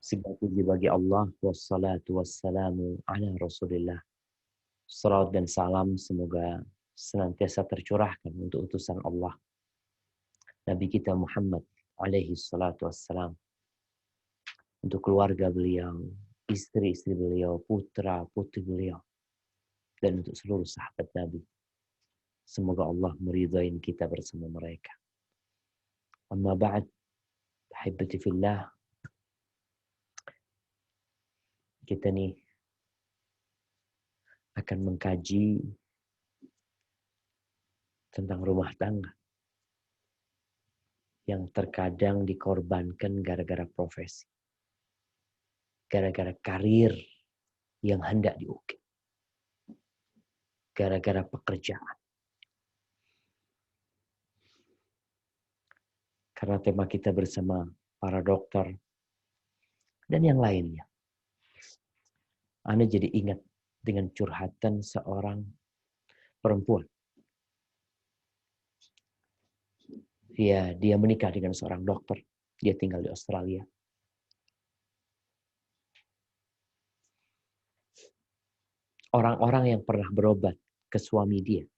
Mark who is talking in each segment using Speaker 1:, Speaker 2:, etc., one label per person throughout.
Speaker 1: Segala puji bagi Allah, wassalatu wassalamu ala Rasulillah. Salawat dan salam semoga senantiasa tercurahkan untuk utusan Allah, Nabi kita Muhammad alaihi salatu wassalam, untuk keluarga beliau, istri-istri beliau, putra-putri beliau, dan untuk seluruh sahabat Nabi. Semoga Allah meridai kita bersama mereka. Amma ba'd, ahibati fillah, kita nih akan mengkaji tentang rumah tangga yang terkadang dikorbankan gara-gara profesi, gara-gara karir yang hendak diukir, gara-gara pekerjaan. Karena tema kita bersama para dokter dan yang lainnya, Ana jadi ingat dengan curhatan seorang perempuan. Dia menikah dengan seorang dokter. Dia tinggal di Australia. Orang-orang yang pernah berobat ke suami dia,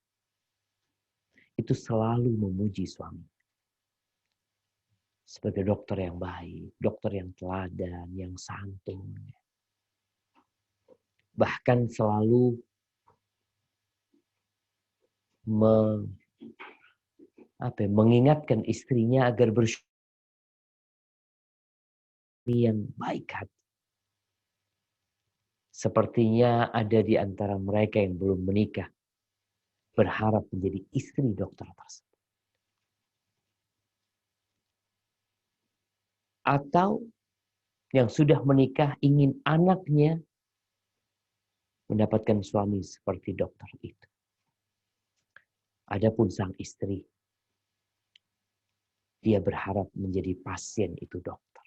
Speaker 1: itu selalu memuji suami. Sebagai dokter yang baik, dokter yang teladan, yang santun. Bahkan selalu mengingatkan istrinya agar bersyukur yang baik hati. Sepertinya ada di antara mereka yang belum menikah berharap menjadi istri dokter tersebut. Atau yang sudah menikah ingin anaknya mendapatkan suami seperti dokter itu. Adapun sang istri, dia berharap menjadi pasien itu dokter.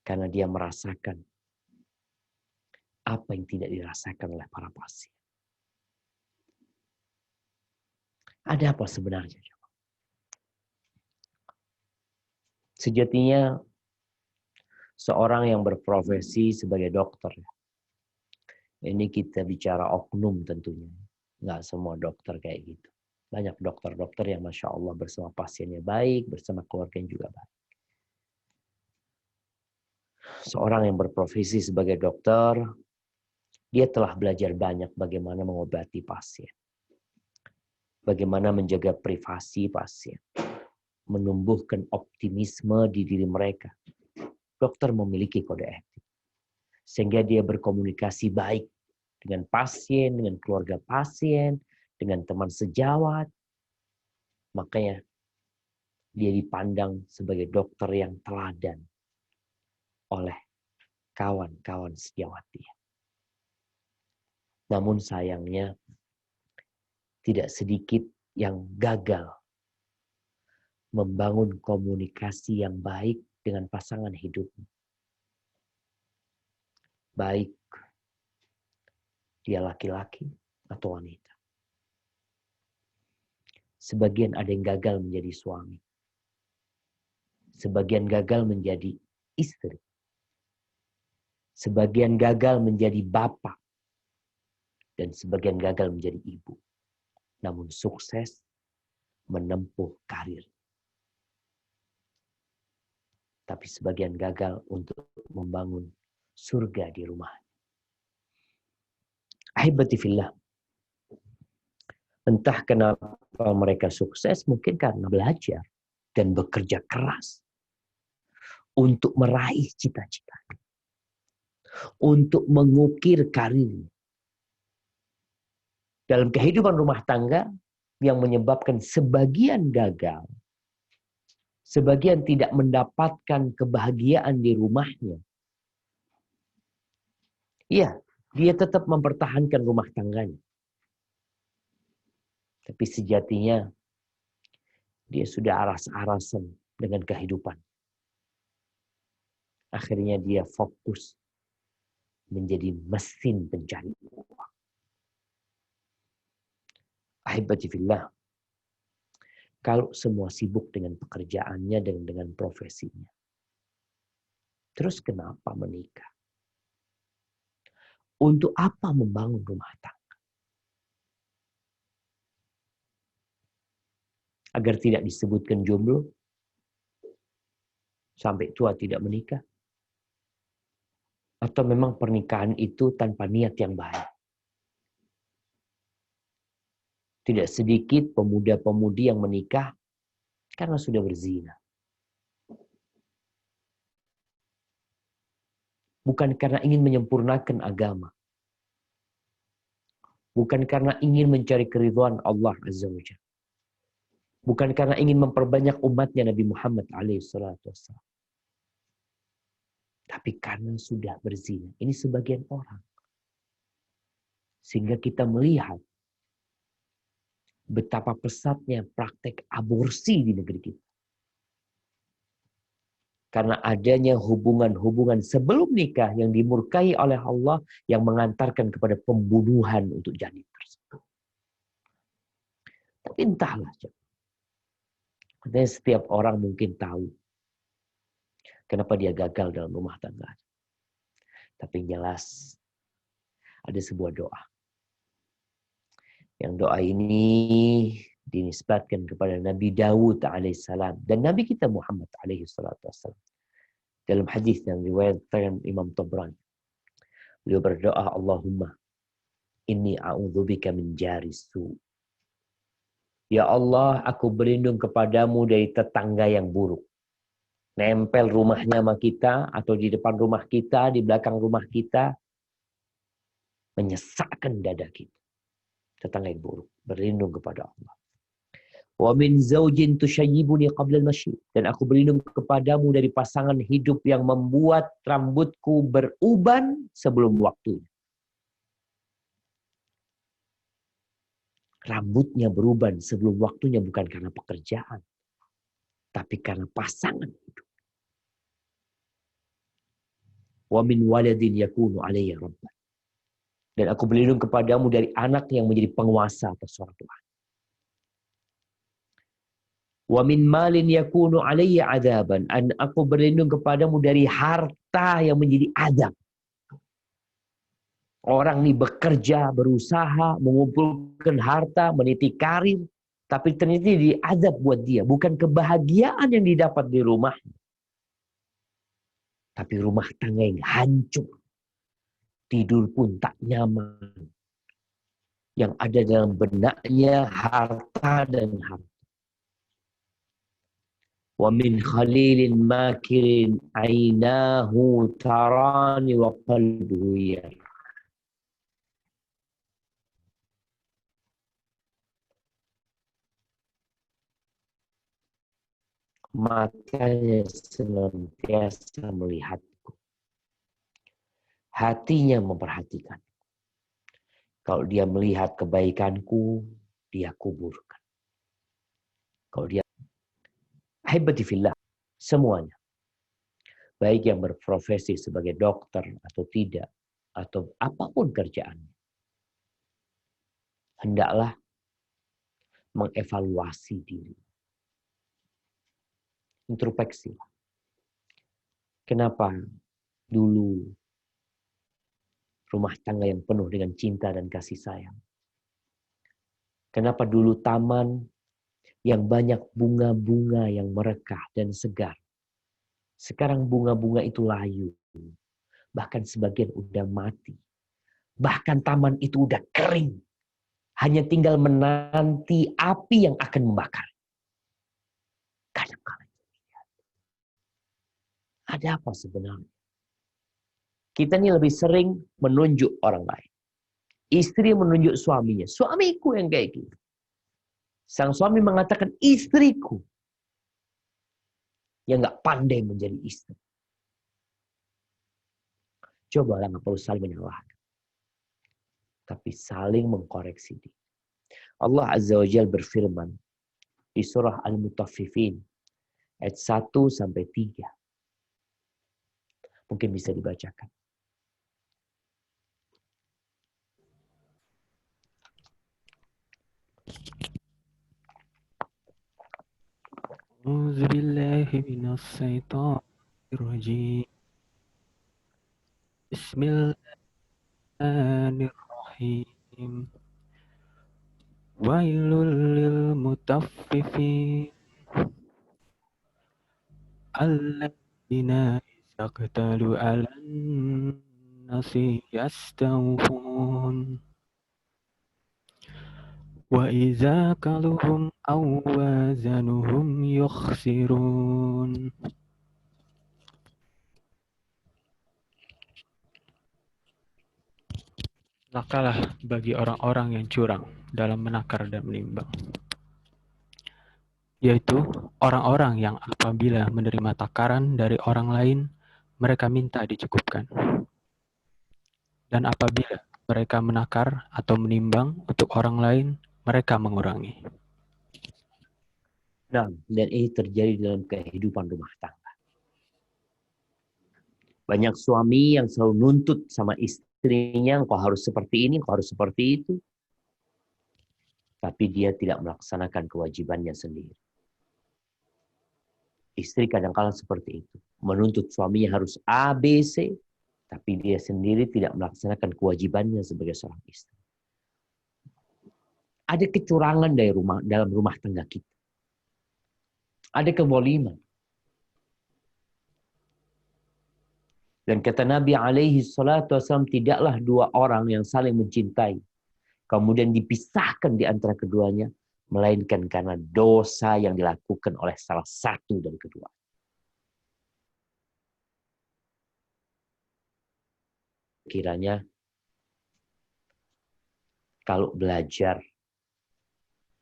Speaker 1: Karena dia merasakan apa yang tidak dirasakan oleh para pasien. Ada apa sebenarnya? Sejatinya seorang yang berprofesi sebagai dokter, ini kita bicara oknum tentunya. Nggak semua dokter kayak gitu. Banyak dokter-dokter yang Masya Allah bersama pasiennya baik, bersama keluarganya juga baik. Seorang yang berprofesi sebagai dokter, dia telah belajar banyak bagaimana mengobati pasien. Bagaimana menjaga privasi pasien. Menumbuhkan optimisme di diri mereka. Dokter memiliki kode etik. Sehingga dia berkomunikasi baik dengan pasien, dengan keluarga pasien, dengan teman sejawat. Makanya dia dipandang sebagai dokter yang teladan oleh kawan-kawan sejawat dia. Namun sayangnya tidak sedikit yang gagal membangun komunikasi yang baik dengan pasangan hidupnya. Baik dia laki-laki atau wanita. Sebagian ada yang gagal menjadi suami. Sebagian gagal menjadi istri. Sebagian gagal menjadi bapak. Dan sebagian gagal menjadi ibu. Namun sukses menempuh karir. Tapi sebagian gagal untuk membangun surga di rumah. Ahibati fillah. Entah kenapa mereka sukses, mungkin karena belajar dan bekerja keras untuk meraih cita-cita, untuk mengukir karir. Dalam kehidupan rumah tangga yang menyebabkan sebagian gagal, sebagian tidak mendapatkan kebahagiaan di rumahnya. Iya, dia tetap mempertahankan rumah tangganya. Tapi sejatinya dia sudah aras-arasan dengan kehidupan. Akhirnya dia fokus menjadi mesin pencari uang. Ahibati fillah. Kalau semua sibuk dengan pekerjaannya dan dengan profesinya, Terus kenapa menikah? Untuk apa membangun rumah tangga? Agar tidak disebutkan jomblo, sampai tua tidak menikah? Atau memang pernikahan itu tanpa niat yang baik? Tidak sedikit pemuda-pemudi yang menikah karena sudah berzina. Bukan karena ingin menyempurnakan agama. Bukan karena ingin mencari keridhaan Allah Azza wa Jalla. Bukan karena ingin memperbanyak umatnya Nabi Muhammad SAW. Tapi karena sudah berzina. Ini sebagian orang. Sehingga kita melihat betapa pesatnya praktek aborsi di negeri kita. Karena adanya hubungan-hubungan sebelum nikah yang dimurkai oleh Allah yang mengantarkan kepada pembunuhan untuk janin tersebut. Tapi entahlah. Katanya setiap orang mungkin tahu kenapa dia gagal dalam rumah tangga. Tapi jelas ada sebuah doa. Yang doa ini dinisbatkan kepada Nabi Dawud alaihissalam dan Nabi kita Muhammad alaihissalam. Dalam hadis yang diriwayatkan Imam Tabrani, beliau berdoa, Allahumma inni a'udzubika min jaris su. Ya Allah, aku berlindung kepadamu dari tetangga yang buruk. Nempel rumahnya sama kita, atau di depan rumah kita, di belakang rumah kita, menyesakkan dada kita. Tetangga yang buruk, berlindung kepada Allah. Wa min zaujin tushayyibuni qabla al-masyib. Dan aku berlindung kepadamu dari pasangan hidup yang membuat rambutku beruban sebelum waktunya. Rambutnya beruban sebelum waktunya bukan karena pekerjaan, tapi karena pasangan hidup. Wa min waladin yakunu alayya rabban. Dan aku berlindung kepadamu dari anak yang menjadi penguasa atas orang tua. Wa min malin yakunu alayya adaban. Dan aku berlindung kepadamu dari harta yang menjadi adab. Orang ini bekerja, berusaha, mengumpulkan harta, meniti karir. Tapi ternyata jadi adab buat dia. Bukan kebahagiaan yang didapat di rumah. Tapi rumah tangga yang hancur. Tidur pun tak nyaman. Yang ada dalam benaknya harta dan harta. Wa min khalilin makirin ainahu tarani wa qalbuhu yar. Matanya senantiasa melihatku. Hatinya memperhatikan. Kalau dia melihat kebaikanku, dia kuburkan. Kalau dia Ahibati fillah, semuanya. Baik yang berprofesi sebagai dokter atau tidak, atau apapun kerjaannya. Hendaklah mengevaluasi diri. Introspeksi. Kenapa dulu rumah tangga yang penuh dengan cinta dan kasih sayang? Kenapa dulu taman yang banyak bunga-bunga yang merekah dan segar? Sekarang bunga-bunga itu layu. Bahkan sebagian udah mati. Bahkan taman itu udah kering. Hanya tinggal menanti api yang akan membakar. Kadang-kadang. Ada apa sebenarnya? Kita ini lebih sering menunjuk orang lain. Istri menunjuk suaminya. Suamiku yang kayak gitu. Sang suami mengatakan istriku yang gak pandai menjadi istri. Cobalah nggak perlu saling menyalahkan. Tapi saling mengkoreksi diri. Allah Azza wa Jalla berfirman di surah Al-Mutaffifin ayat 1 sampai 3. Mungkin bisa dibacakan.
Speaker 2: A'udzu billahi minasy syaithanir rajim. Bismillahirrahmanirrahim. Wailul lil mutaffifin alladzina izaqtalu 'alan nasi yastawfun wa idza kaluhum aw wazanuhum yukhsirun. Celakalah bagi orang-orang yang curang dalam menakar dan menimbang, yaitu orang-orang yang apabila menerima takaran dari orang lain, mereka minta dicukupkan. Dan apabila mereka menakar atau menimbang untuk orang lain, mereka mengurangi.
Speaker 1: Nah, dan ini terjadi dalam kehidupan rumah tangga. Banyak suami yang selalu nuntut sama istrinya, engkau harus seperti ini, engkau harus seperti itu. Tapi dia tidak melaksanakan kewajibannya sendiri. Istri kadang-kala seperti itu. Menuntut suaminya harus A, B, C. Tapi dia sendiri tidak melaksanakan kewajibannya sebagai seorang istri. Ada kecurangan dalam rumah tangga kita. Ada kezaliman. Dan kata Nabi alaihi salatu wasallam, tidaklah dua orang yang saling mencintai kemudian dipisahkan di antara keduanya, melainkan karena dosa yang dilakukan oleh salah satu dari kedua. Kiranya kalau belajar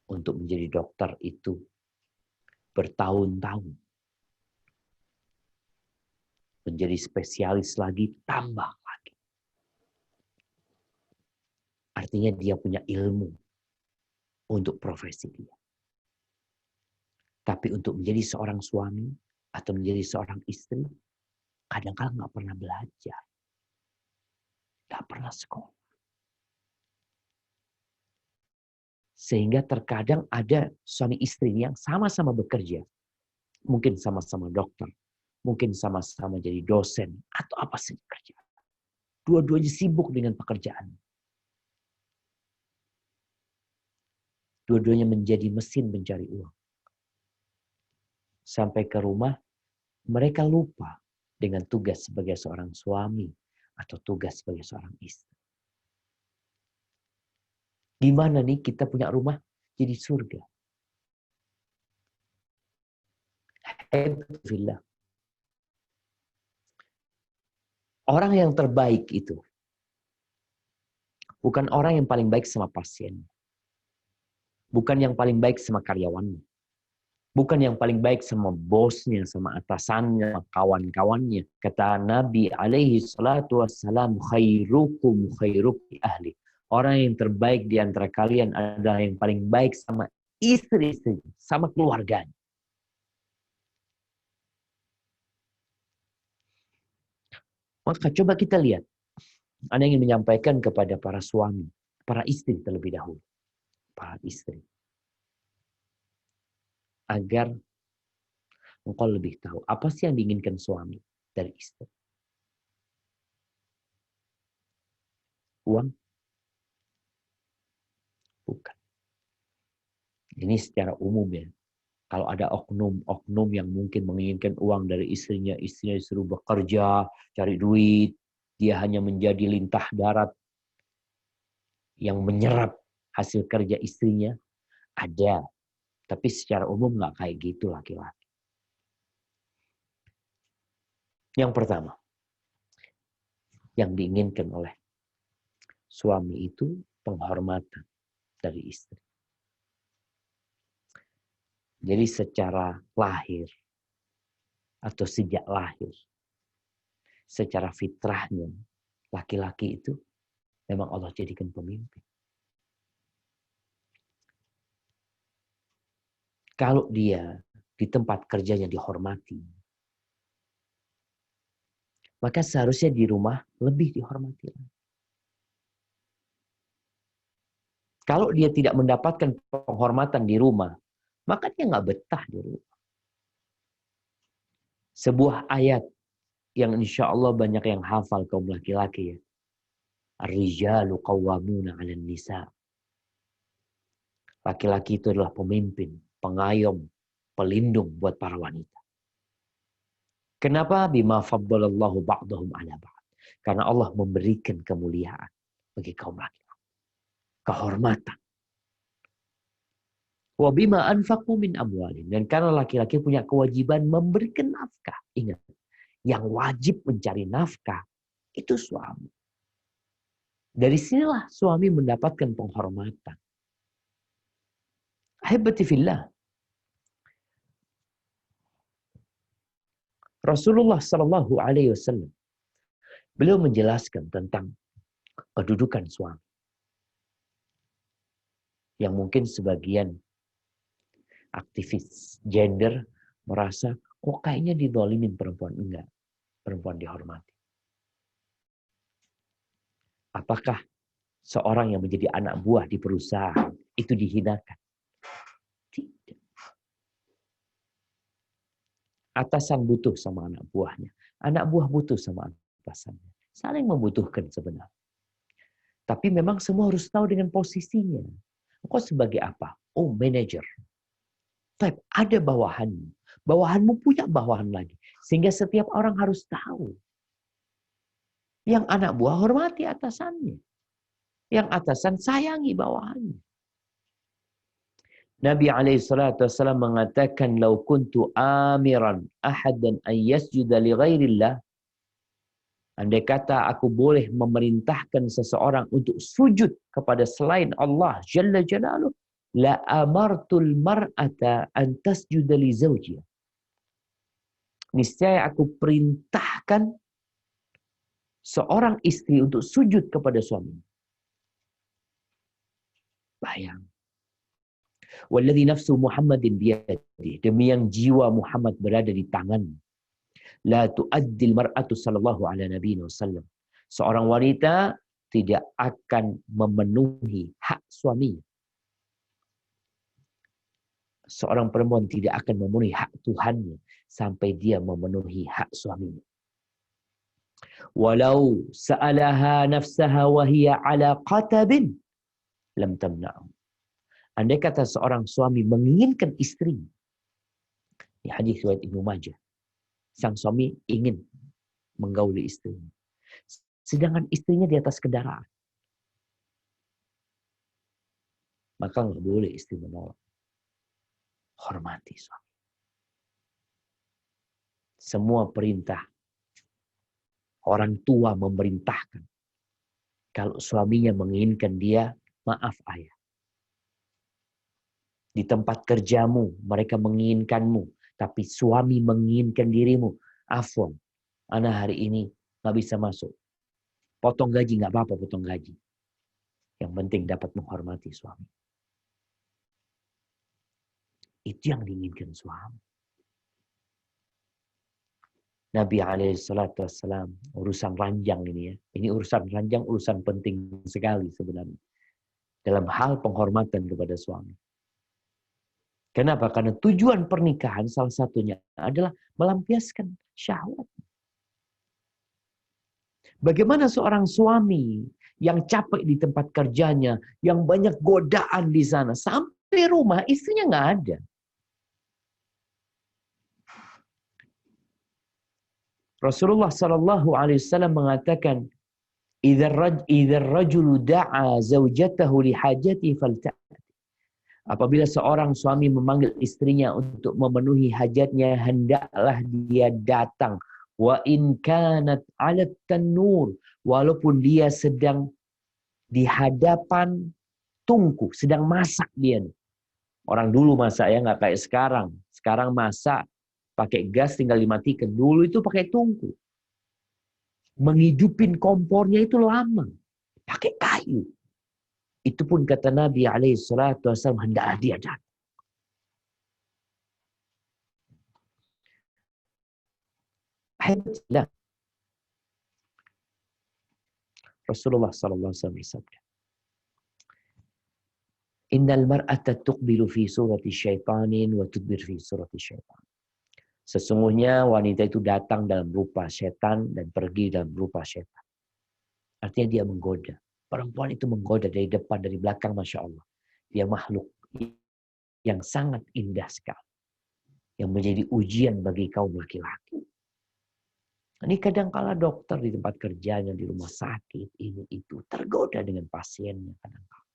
Speaker 1: untuk menjadi dokter itu bertahun-tahun, menjadi spesialis lagi, tambah lagi. Artinya dia punya ilmu untuk profesi dia. Tapi untuk menjadi seorang suami atau menjadi seorang istri, kadang-kadang nggak pernah belajar. Nggak pernah sekolah. Sehingga terkadang ada suami istri yang sama-sama bekerja. Mungkin sama-sama dokter. Mungkin sama-sama jadi dosen. Atau apa saja kerja. Dua-duanya sibuk dengan pekerjaan. Dua-duanya menjadi mesin mencari uang. Sampai ke rumah, mereka lupa dengan tugas sebagai seorang suami atau tugas sebagai seorang istri. Gimana nih kita punya rumah jadi surga? Alhamdulillah. Orang yang terbaik itu bukan orang yang paling baik sama pasien. Bukan yang paling baik sama karyawannya. Bukan yang paling baik sama bosnya, sama atasannya, sama kawan-kawannya. Kata Nabi alaihi salatu wassalam, khairukum khairuki ahli. Orang yang terbaik di antara kalian adalah yang paling baik sama istri-istri, sama keluarganya. Maka coba kita lihat. Anda ingin menyampaikan kepada para suami, para istri terlebih dahulu. Para istri. Agar engkau lebih tahu apa sih yang diinginkan suami dari istri. Uang? Bukan. Ini secara umum ya. Kalau ada oknum-oknum yang mungkin menginginkan uang dari istrinya disuruh bekerja, cari duit, dia hanya menjadi lintah darat yang menyerap hasil kerja istrinya, ada. Tapi secara umum nggak kayak gitu laki-laki. Yang pertama, yang diinginkan oleh suami itu penghormatan dari istri. Jadi secara lahir atau sejak lahir, secara fitrahnya, laki-laki itu memang Allah jadikan pemimpin. Kalau dia di tempat kerjanya dihormati, maka seharusnya di rumah lebih dihormati. Kalau dia tidak mendapatkan penghormatan di rumah, maka dia nggak betah di rumah. Sebuah ayat yang insya Allah banyak yang hafal kaum laki-laki ya. Ar-rijalu qawwamuna 'alan nisa. Laki-laki itu adalah pemimpin, pengayom, pelindung buat para wanita. Kenapa? Bima faddalallahu ba'dahum 'ala ba'd. Karena Allah memberikan kemuliaan bagi kaum laki-laki. Kehormatan. Wa bima anfaqu min amwalin. Dan karena laki-laki punya kewajiban memberikan nafkah. Ingat, yang wajib mencari nafkah itu suami. Dari sinilah suami mendapatkan penghormatan. Ahibati fillah. Rasulullah Sallallahu Alaihi Wasallam beliau menjelaskan tentang kedudukan suami. Yang mungkin sebagian aktivis gender merasa kok kayaknya didolimin perempuan. Enggak. Perempuan dihormati. Apakah seorang yang menjadi anak buah di perusahaan itu dihinakan? Tidak. Atasan butuh sama anak buahnya. Anak buah butuh sama atasannya. Saling membutuhkan sebenarnya. Tapi memang semua harus tahu dengan posisinya. Kau sebagai apa? Oh, manajer. Tapi ada bawahanmu. Bawahanmu punya bawahan lagi. Sehingga setiap orang harus tahu. Yang anak buah hormati atasannya. Yang atasan sayangi bawahannya. Nabi SAW mengatakan, "Lau kuntu amiran ahadan an yasjuda li ghairillah." Andai kata aku boleh memerintahkan seseorang untuk sujud kepada selain Allah Jalla Jalaluh, la amartul mar'ata an tasjuda li zawjiha. Niscaya aku perintahkan seorang istri untuk sujud kepada suami. Bayang. Walladzi nafsu Muhammadin biyadihi. Demi yang jiwa Muhammad berada di tangan. La tu'addil mar'atu sallallahu ala nabiyina wasallam. Seorang wanita tidak akan memenuhi hak suaminya. Seorang perempuan tidak akan memenuhi hak Tuhannya sampai dia memenuhi hak suaminya. Walau sa'alaha nafsaha wa hiya ala qatabin lam tamna'u. Andai kata seorang suami menginginkan istri, ini hadis riwayat Ibnu Majah. Sang suami ingin menggauli istrinya. Sedangkan istrinya di atas kendaraan. Maka nggak boleh istri menolak. Hormati suami. Semua perintah orang tua memerintahkan. Kalau suaminya menginginkan dia, maaf ayah. Di tempat kerjamu, mereka menginginkanmu. Tapi suami menginginkan dirimu. Afwan, ana hari ini nggak bisa masuk. Potong gaji, nggak apa-apa potong gaji. Yang penting dapat menghormati suami. Itu yang diinginkan suami. Nabi SAW, urusan ranjang ini ya. Ini urusan ranjang, urusan penting sekali sebenarnya. Dalam hal penghormatan kepada suami. Kenapa? Karena tujuan pernikahan salah satunya adalah melampiaskan syahwat. Bagaimana seorang suami yang capek di tempat kerjanya, yang banyak godaan di sana, sampai rumah istrinya nggak ada. Rasulullah Sallallahu Alaihi Wasallam mengatakan, "Idza rajulu da'a zaujatahu li hajati falta'ti." Apabila seorang suami memanggil istrinya untuk memenuhi hajatnya, hendaklah dia datang. Wa in kanat 'ala tanur, walaupun dia sedang di hadapan tungku, sedang masak dia. Orang dulu masak ya, nggak kayak sekarang. Sekarang masak pakai gas tinggal dimatikan. Dulu itu pakai tungku. Menghidupin kompornya itu lama. Pakai kayu. Itu pun kata Nabi SAW, hendaklah dia datang. Alhamdulillah. Rasulullah SAW bersabda, Innal mar'ata tuqbilu fi surati syaitanin wa tudbir fi surati syaitan. Sesungguhnya wanita itu datang dalam rupa setan dan pergi dalam rupa setan. Artinya dia menggoda. Perempuan itu menggoda dari depan, dari belakang, Masya Allah. Dia makhluk yang sangat indah sekali. Yang menjadi ujian bagi kaum laki-laki. Ini kadang-kala dokter di tempat kerjanya, di rumah sakit, ini itu. Tergoda dengan pasiennya kadang-kala.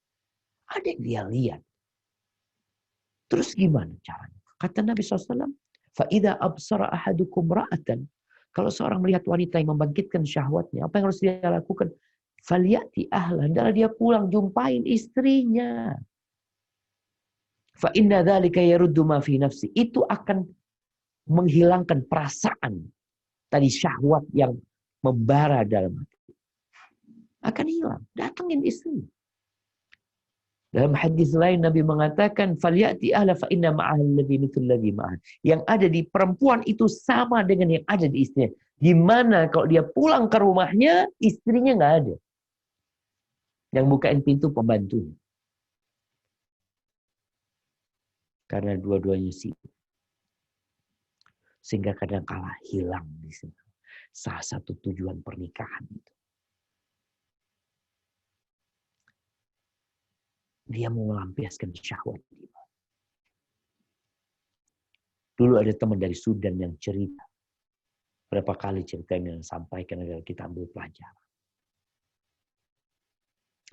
Speaker 1: Ada yang dia lihat. Terus gimana caranya? Kata Nabi SAW, فَإِذَا أَبْصَرَ أَحَدُكُمْ رَأَةً. Kalau seorang melihat wanita yang membangkitkan syahwatnya, apa yang harus dia lakukan? فَلْيَأْتِ أَهْلًا. Adalah dia pulang, jumpain istrinya. فَإِنَّ ذَلِكَ يَرُدُّ مَا فِي نَفْسِ. Itu akan menghilangkan perasaan tadi syahwat yang membara dalam hati. Akan hilang. Datangin istri. Dalam hadis lain Nabi mengatakan, "Falyati ahla fa inna ma'ahal ladzi mithlu ladzi ma'ah." Yang ada di perempuan itu sama dengan yang ada di istrinya. Gimana kalau dia pulang ke rumahnya, istrinya nggak ada. Yang bukain pintu pembantunya. Karena dua-duanya sibuk. Sehingga kadang-kala hilang di sini. Salah satu tujuan pernikahan itu. Dia mau melampiaskan syahwat. Dulu ada teman dari Sudan yang cerita. Berapa kali ceritanya yang sampaikan agar kita ambil pelajaran.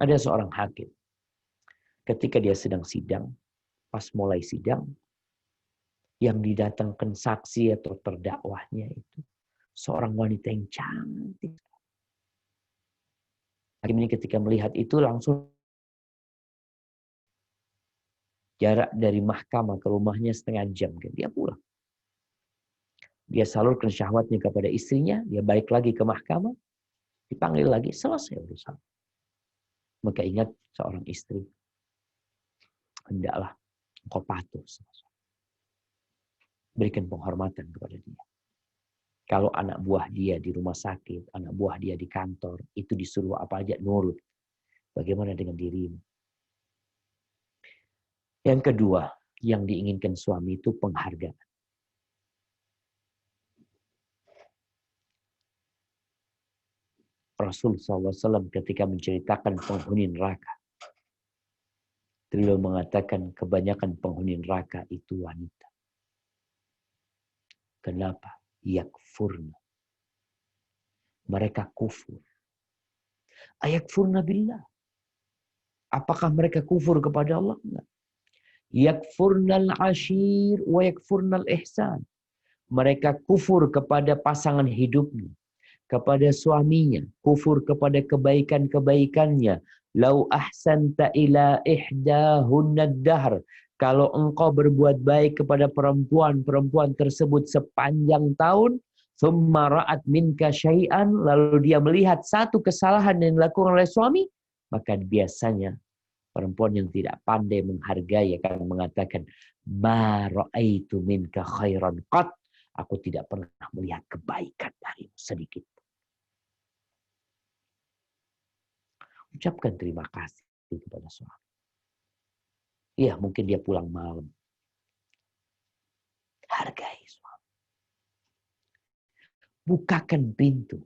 Speaker 1: Ada seorang hakim. Ketika dia sedang sidang, pas mulai sidang, yang didatangkan saksi atau terdakwahnya itu seorang wanita yang cantik. Hakim ini ketika melihat itu langsung jarak dari mahkamah ke rumahnya setengah jam. Dia pulang. Dia salurkan syahwatnya kepada istrinya. Dia balik lagi ke mahkamah. Dipanggil lagi. Selesai urusan. Maka ingat seorang istri. Hendaklah engkau patuh. Berikan penghormatan kepada dia. Kalau anak buah dia di rumah sakit. Anak buah dia di kantor. Itu disuruh apa aja nurut. Bagaimana dengan dirimu? Yang kedua, yang diinginkan suami itu penghargaan. Rasul SAW ketika menceritakan penghuni neraka, beliau mengatakan kebanyakan penghuni neraka itu wanita. Kenapa? Yakfurna. Mereka kufur. Ayakfurna billah. Apakah mereka kufur kepada Allah? Enggak. Yakfurnal ashir wa yakfurnal ihsan. Mereka kufur kepada pasangan hidupnya, kepada suaminya, kufur kepada kebaikan-kebaikannya. Lau ahsanta ila ihdahunna dahr. Kalau engkau berbuat baik kepada perempuan tersebut sepanjang tahun, thumma ra'at minka syai'an, lalu dia melihat satu kesalahan yang dilakukan oleh suami, maka biasanya perempuan yang tidak pandai menghargai akan mengatakan, ma ra'aitu minka khairan qat. Aku tidak pernah melihat kebaikan darimu sedikit. Ucapkan terima kasih kepada suami. Iya, mungkin dia pulang malam. Hargai suami. Bukakan pintu.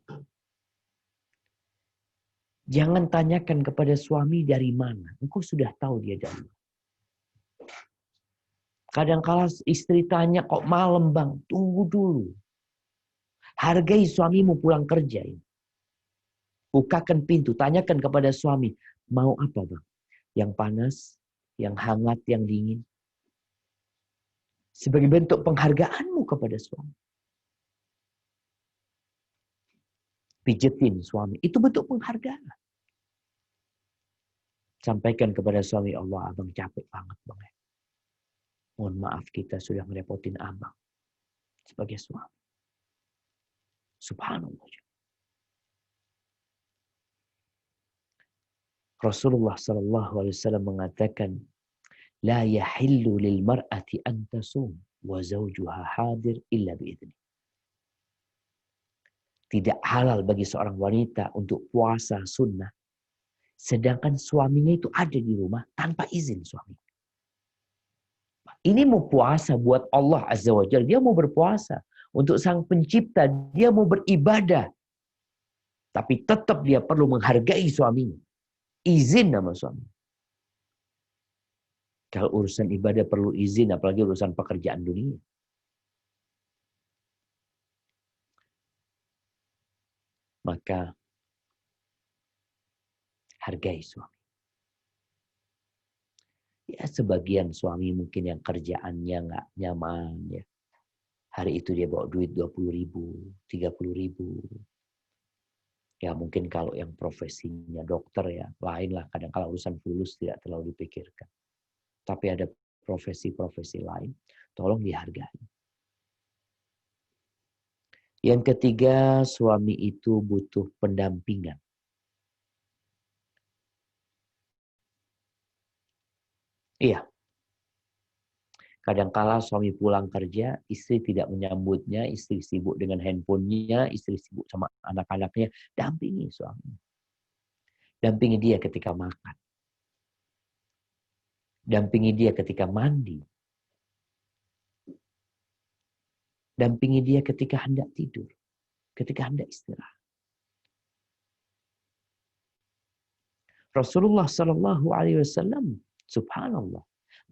Speaker 1: Jangan tanyakan kepada suami dari mana. Engkau sudah tahu dia dari mana. Kadang-kala istri tanya, kok malam bang? Tunggu dulu. Hargai suamimu pulang kerja. Bukakan pintu. Tanyakan kepada suami. Mau apa bang? Yang panas? Yang hangat? Yang dingin? Sebagai bentuk penghargaanmu kepada suami. Pijetin suami. Itu bentuk penghargaan. Sampaikan kepada suami, Allah, abang capek banget bang. Mohon maaf kita sudah ngerepotin abang. Sebagai suami. Subhanallah. Rasulullah SAW mengatakan, La yahillu lil mar'ati an tasum wa zawjuha hadir illa bi'idni. Tidak halal bagi seorang wanita untuk puasa sunnah. Sedangkan suaminya itu ada di rumah tanpa izin suami. Ini mau puasa buat Allah Azza wa Jalla. Dia mau berpuasa untuk Sang Pencipta. Dia mau beribadah. Tapi tetap dia perlu menghargai suaminya. Izin sama suami. Kalau urusan ibadah perlu izin, apalagi urusan pekerjaan dunia. Maka hargai suami. Ya, sebagian suami mungkin yang kerjaannya nggak nyaman, ya. Hari itu dia bawa duit 20.000, 30.000. Ya mungkin kalau yang profesinya dokter ya lain lah. Kadang kalau urusan fulus tidak terlalu dipikirkan. Tapi ada profesi-profesi lain, tolong dihargai. Yang ketiga, suami itu butuh pendampingan. Iya. Kadangkala suami pulang kerja, istri tidak menyambutnya, istri sibuk dengan handphonenya, istri sibuk sama anak-anaknya. Dampingi suami. Dampingi dia ketika makan. Dampingi dia ketika mandi. Dampingi dia ketika hendak tidur. Ketika hendak istirahat. Rasulullah Shallallahu Alaihi Wasallam, subhanallah,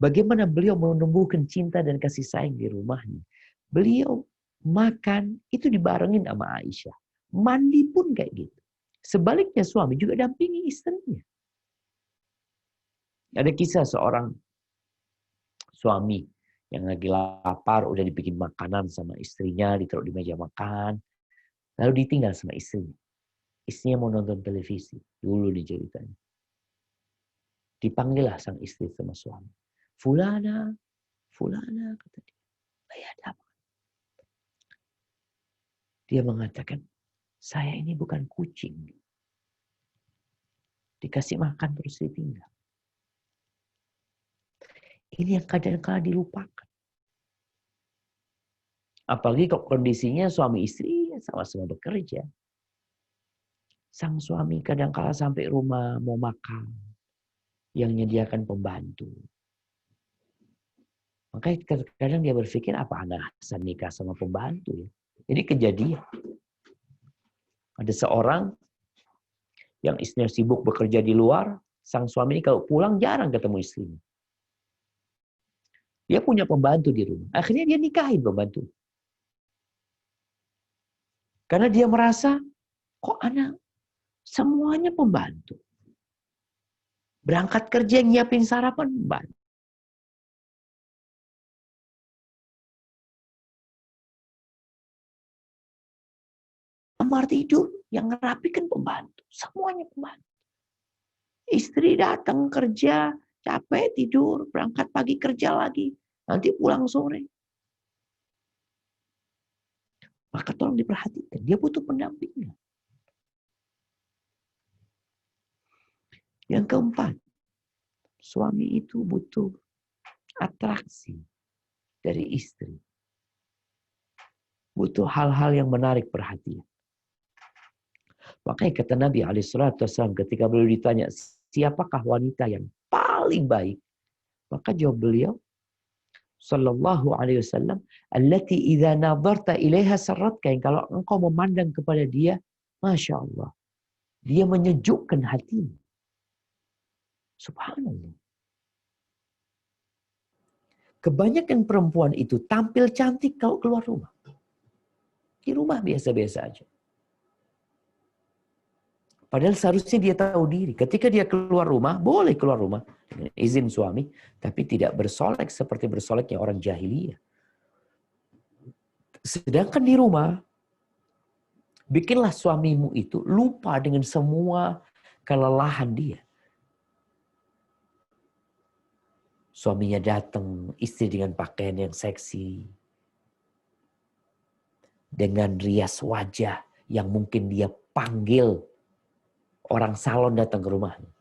Speaker 1: bagaimana beliau menumbuhkan cinta dan kasih sayang di rumahnya. Beliau makan itu dibarengin sama Aisyah. Mandi pun kayak gitu. Sebaliknya suami juga dampingi istrinya. Ada kisah seorang suami yang lagi lapar, udah dibikin makanan sama istrinya, ditaruh di meja makan, lalu ditinggal sama istrinya. Istrinya mau nonton televisi. Dulu diceritanya. Dipanggillah sang istri sama suami. Fulana, Fulana, kata dia. Ada apa? Dia mengatakan, saya ini bukan kucing. Dikasih makan terus ditinggal. Ini yang kadang-kadang dilupakan. Apalagi kok kondisinya suami istri sama-sama bekerja. Sang suami kadang-kala sampai rumah mau makan. Yang menyediakan pembantu. Makanya kadang dia berpikir apa anak Hasan nikah sama pembantu ya. Jadi kejadian. Ada seorang yang istrinya sibuk bekerja di luar, sang suami ini kalau pulang jarang ketemu istrinya. Dia punya pembantu di rumah. Akhirnya dia nikahin pembantu. Karena dia merasa, kok anak semuanya pembantu. Berangkat kerja nyiapin sarapan pembantu. Kamar tidur yang ngerapikan pembantu. Semuanya pembantu. Istri datang kerja, capek tidur, berangkat pagi kerja lagi. Nanti pulang sore. Maka tolong diperhatikan. Dia butuh pendampingan. Yang keempat, suami itu butuh atraksi dari istri. Butuh hal-hal yang menarik perhatian. Makanya kata Nabi SAW ketika beliau ditanya, siapakah wanita yang paling baik? Maka jawab beliau, Sallallahu Alaihi Wasallam, allati idza nadarta ilaiha sarratka, yang kalau engkau memandang kepada dia, Masya Allah, dia menyejukkan hatimu. Subhanallah. Kebanyakan perempuan itu tampil cantik kalau keluar rumah. Di rumah biasa-biasa aja. Padahal seharusnya dia tahu diri. Ketika dia keluar rumah, boleh keluar rumah dengan izin suami, tapi tidak bersolek seperti bersoleknya orang jahiliyah. Sedangkan di rumah, bikinlah suamimu itu lupa dengan semua kelelahan dia. Suaminya datang, istri dengan pakaian yang seksi. Dengan rias wajah yang mungkin dia panggil orang salon datang ke rumahnya.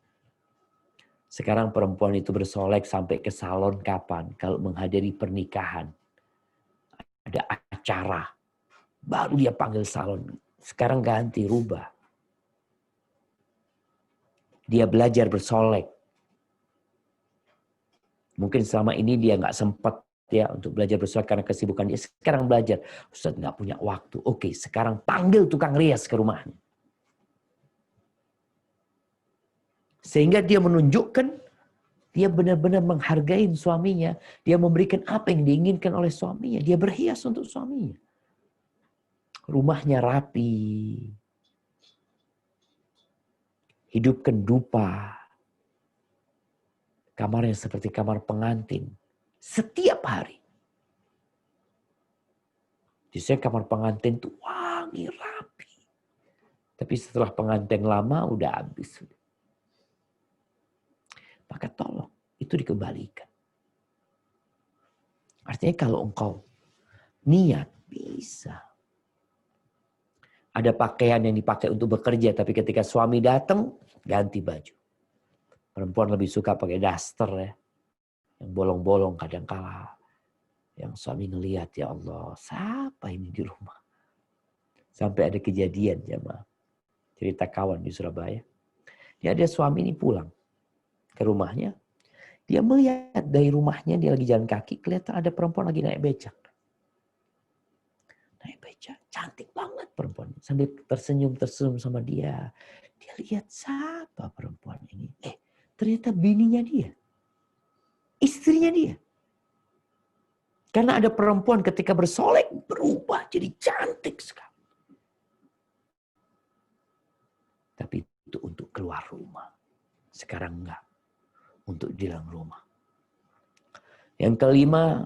Speaker 1: Sekarang perempuan itu bersolek sampai ke salon kapan? Kalau menghadiri pernikahan. Ada acara. Baru dia panggil salon. Sekarang ganti, rubah. Dia belajar bersolek. Mungkin selama ini dia nggak sempat ya untuk belajar bersolat karena kesibukan dia. Sekarang belajar, Ustaz nggak punya waktu. Oke, sekarang panggil tukang rias ke rumahnya. Sehingga dia menunjukkan dia benar-benar menghargai suaminya. Dia memberikan apa yang diinginkan oleh suaminya. Dia berhias untuk suaminya. Rumahnya rapi. Hidupkan dupa. Kamarnya seperti kamar pengantin. Setiap hari. Biasanya kamar pengantin itu wangi, rapi. Tapi setelah pengantin lama udah habis. Maka tolong, itu dikembalikan. Artinya kalau engkau niat, bisa. Ada pakaian yang dipakai untuk bekerja, tapi ketika suami datang, ganti baju. Perempuan lebih suka pakai daster ya. Yang bolong-bolong kadang-kala. Yang suami ngelihat, ya Allah, siapa ini di rumah? Sampai ada kejadian jemaah. Cerita kawan di Surabaya. Dia ada suami ini pulang ke rumahnya. Dia melihat dari rumahnya, dia lagi jalan kaki, kelihatan ada perempuan lagi naik becak. Naik becak, cantik banget perempuan. Sambil tersenyum sama dia. Dia lihat siapa perempuan ini. Ternyata bininya dia. Istrinya dia. Karena ada perempuan ketika bersolek berubah jadi cantik sekali. Tapi itu untuk keluar rumah. Sekarang enggak. Untuk di dalam rumah. Yang kelima,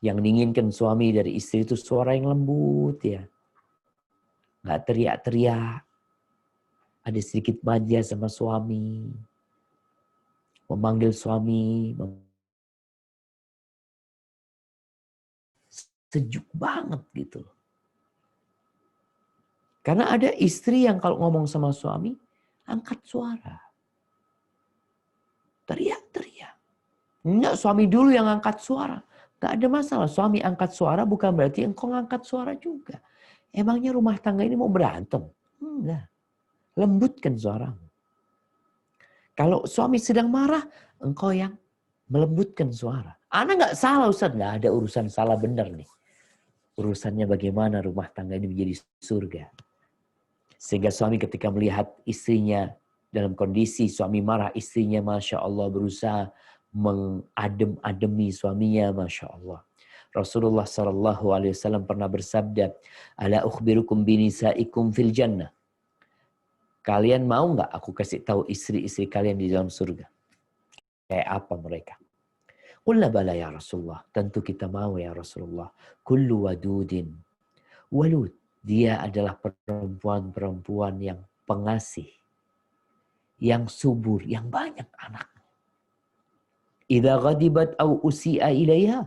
Speaker 1: yang diinginkan suami dari istri itu suara yang lembut ya. Enggak teriak-teriak. Ada sedikit manja sama suami. Memanggil suami. Sejuk banget gitu. Karena ada istri yang kalau ngomong sama suami, angkat suara. Teriak-teriak. Enggak, suami dulu yang angkat suara. Enggak ada masalah. Suami angkat suara bukan berarti engkau ngangkat suara juga. Emangnya rumah tangga ini mau berantem? Enggak. Lembutkan suaramu. Kalau suami sedang marah, engkau yang melembutkan suara. Anak enggak salah Ustaz. Enggak ada urusan salah benar nih. Urusannya bagaimana rumah tangga ini menjadi surga. Sehingga suami ketika melihat istrinya dalam kondisi suami marah, istrinya Masya Allah berusaha mengadem-ademi suaminya, Masya Allah. Rasulullah SAW pernah bersabda, Ala ukhbirukum binisaikum fil jannah. Kalian mau nggak aku kasih tahu istri-istri kalian di dalam surga? Kayak apa mereka? Qulna bala ya Rasulullah. Tentu kita mau ya Rasulullah. Kullu wadudin walud. Dia adalah perempuan-perempuan yang pengasih. Yang subur, yang banyak anak. Idza ghadibat au usi'a ilaiha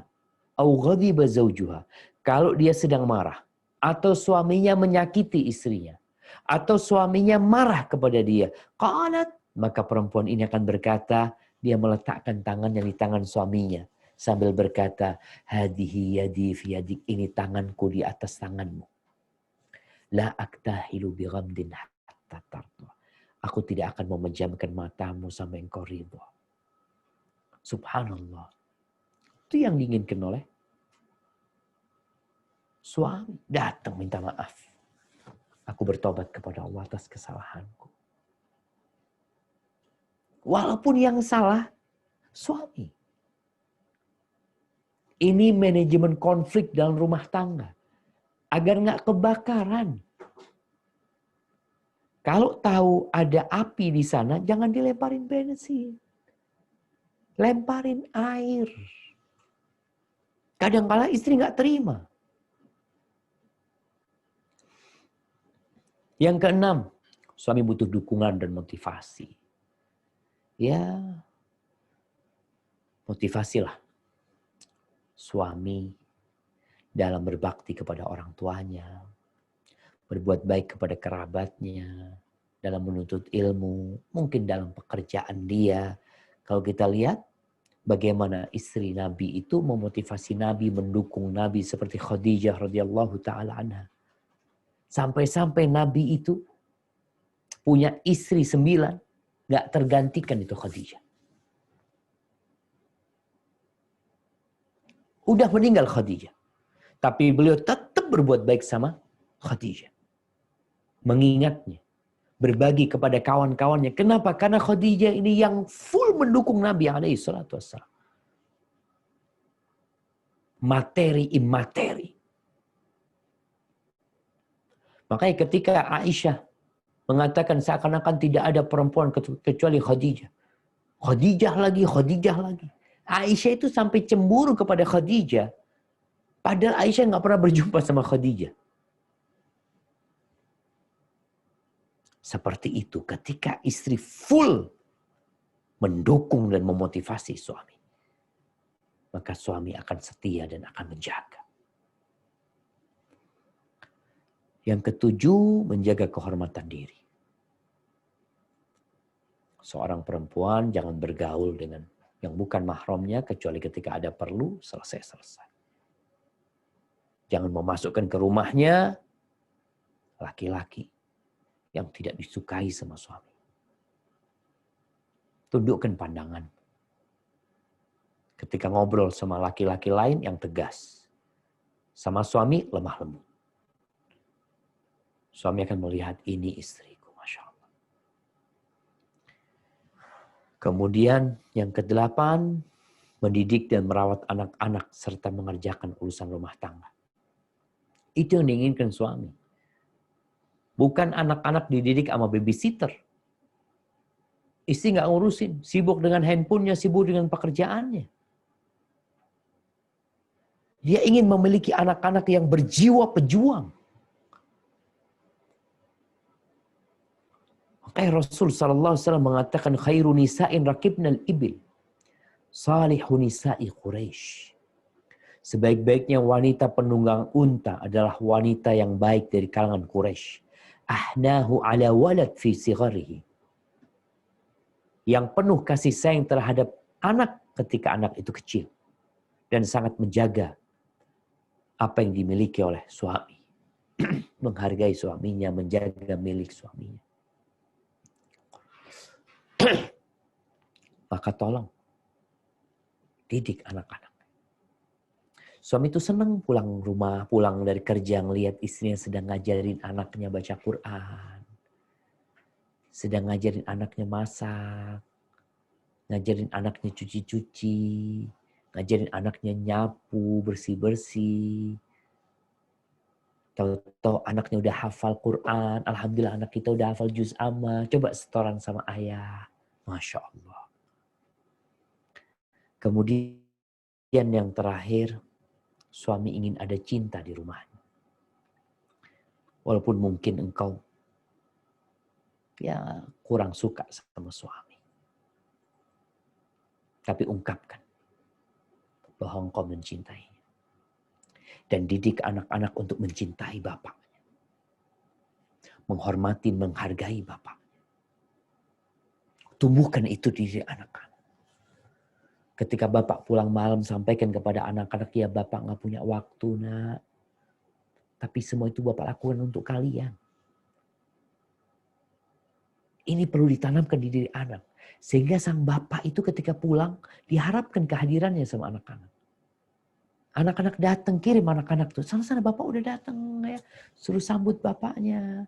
Speaker 1: au ghadiba zawjuha. Kalau dia sedang marah atau suaminya menyakiti istrinya atau suaminya marah kepada dia, qalat, maka perempuan ini akan berkata, dia meletakkan tangannya di tangan suaminya sambil berkata, hadihi yadi fi yadik, ini tanganku di atas tanganmu. La aktahilu bi ghamdin hatta tarda. Aku tidak akan memejamkan matamu sampai engkau ridha. Subhanallah. Itu yang diinginkan oleh suami. Datang minta maaf. Aku bertobat kepada Allah atas kesalahanku. Walaupun yang salah suami. Ini manajemen konflik dalam rumah tangga. Agar nggak kebakaran. Kalau tahu ada api di sana, jangan dilemparin bensin. Lemparin air. Kadang-kala istri nggak terima. Yang keenam, suami butuh dukungan dan motivasi. Ya, motivasilah suami dalam berbakti kepada orang tuanya, berbuat baik kepada kerabatnya, dalam menuntut ilmu, mungkin dalam pekerjaan dia. Kalau kita lihat bagaimana istri Nabi itu memotivasi Nabi, mendukung Nabi seperti Khadijah radhiyallahu taala anha. Sampai-sampai Nabi itu punya istri 9, gak tergantikan itu Khadijah. Udah meninggal Khadijah. Tapi beliau tetap berbuat baik sama Khadijah. Mengingatnya. Berbagi kepada kawan-kawannya. Kenapa? Karena Khadijah ini yang full mendukung Nabi SAW. Materi, imateri. Makanya ketika Aisyah mengatakan seakan-akan tidak ada perempuan kecuali Khadijah. Khadijah lagi, Khadijah lagi. Aisyah itu sampai cemburu kepada Khadijah. Padahal Aisyah nggak pernah berjumpa sama Khadijah. Seperti itu ketika istri full mendukung dan memotivasi suami. Maka suami akan setia dan akan menjaga. Yang ketujuh, menjaga kehormatan diri. Seorang perempuan jangan bergaul dengan yang bukan mahramnya kecuali ketika ada perlu, selesai. Jangan memasukkan ke rumahnya laki-laki yang tidak disukai sama suami. Tundukkan pandangan. Ketika ngobrol sama laki-laki lain yang tegas. Sama suami lemah lembut. Suami akan melihat ini istriku, Masya Allah. Kemudian yang kedelapan, mendidik dan merawat anak-anak serta mengerjakan urusan rumah tangga. Itu yang diinginkan suami. Bukan anak-anak dididik sama babysitter. Istri nggak ngurusin, sibuk dengan handphonenya, sibuk dengan pekerjaannya. Dia ingin memiliki anak-anak yang berjiwa pejuang. Makanya Rasul SAW mengatakan khairu nisa'in rakibnal ibil. Salihu nisa'i Quraisy. Sebaik-baiknya wanita penunggang unta adalah wanita yang baik dari kalangan Quraisy. Ahnahu ala walad fi sigharihi. Yang penuh kasih sayang terhadap anak ketika anak itu kecil. Dan sangat menjaga apa yang dimiliki oleh suami. Menghargai suaminya, menjaga milik suaminya. Maka tolong didik anak-anak. Suami itu senang pulang rumah, pulang dari kerja, ngelihat istrinya sedang ngajarin anaknya baca Quran. Sedang ngajarin anaknya masak. Ngajarin anaknya cuci-cuci. Ngajarin anaknya nyapu, bersih-bersih. Tahu-tahu anaknya udah hafal Quran. Alhamdulillah anak kita udah hafal juz amma. Coba setoran sama ayah. Masya Allah. Kemudian yang terakhir, suami ingin ada cinta di rumahnya. Walaupun mungkin engkau ya kurang suka sama suami. Tapi ungkapkan bahwa engkau mencintainya. Dan didik anak-anak untuk mencintai bapaknya. Menghormati, menghargai bapaknya. Tumbuhkan itu di diri anak-anak. Ketika bapak pulang malam, sampaikan kepada anak-anak, ya bapak gak punya waktu nak. Tapi semua itu bapak lakukan untuk kalian. Ini perlu ditanamkan di diri anak. Sehingga sang bapak itu ketika pulang, diharapkan kehadirannya sama anak-anak. Anak-anak datang, kirim anak-anak tuh. Sana-sana bapak udah datang ya. Suruh sambut bapaknya.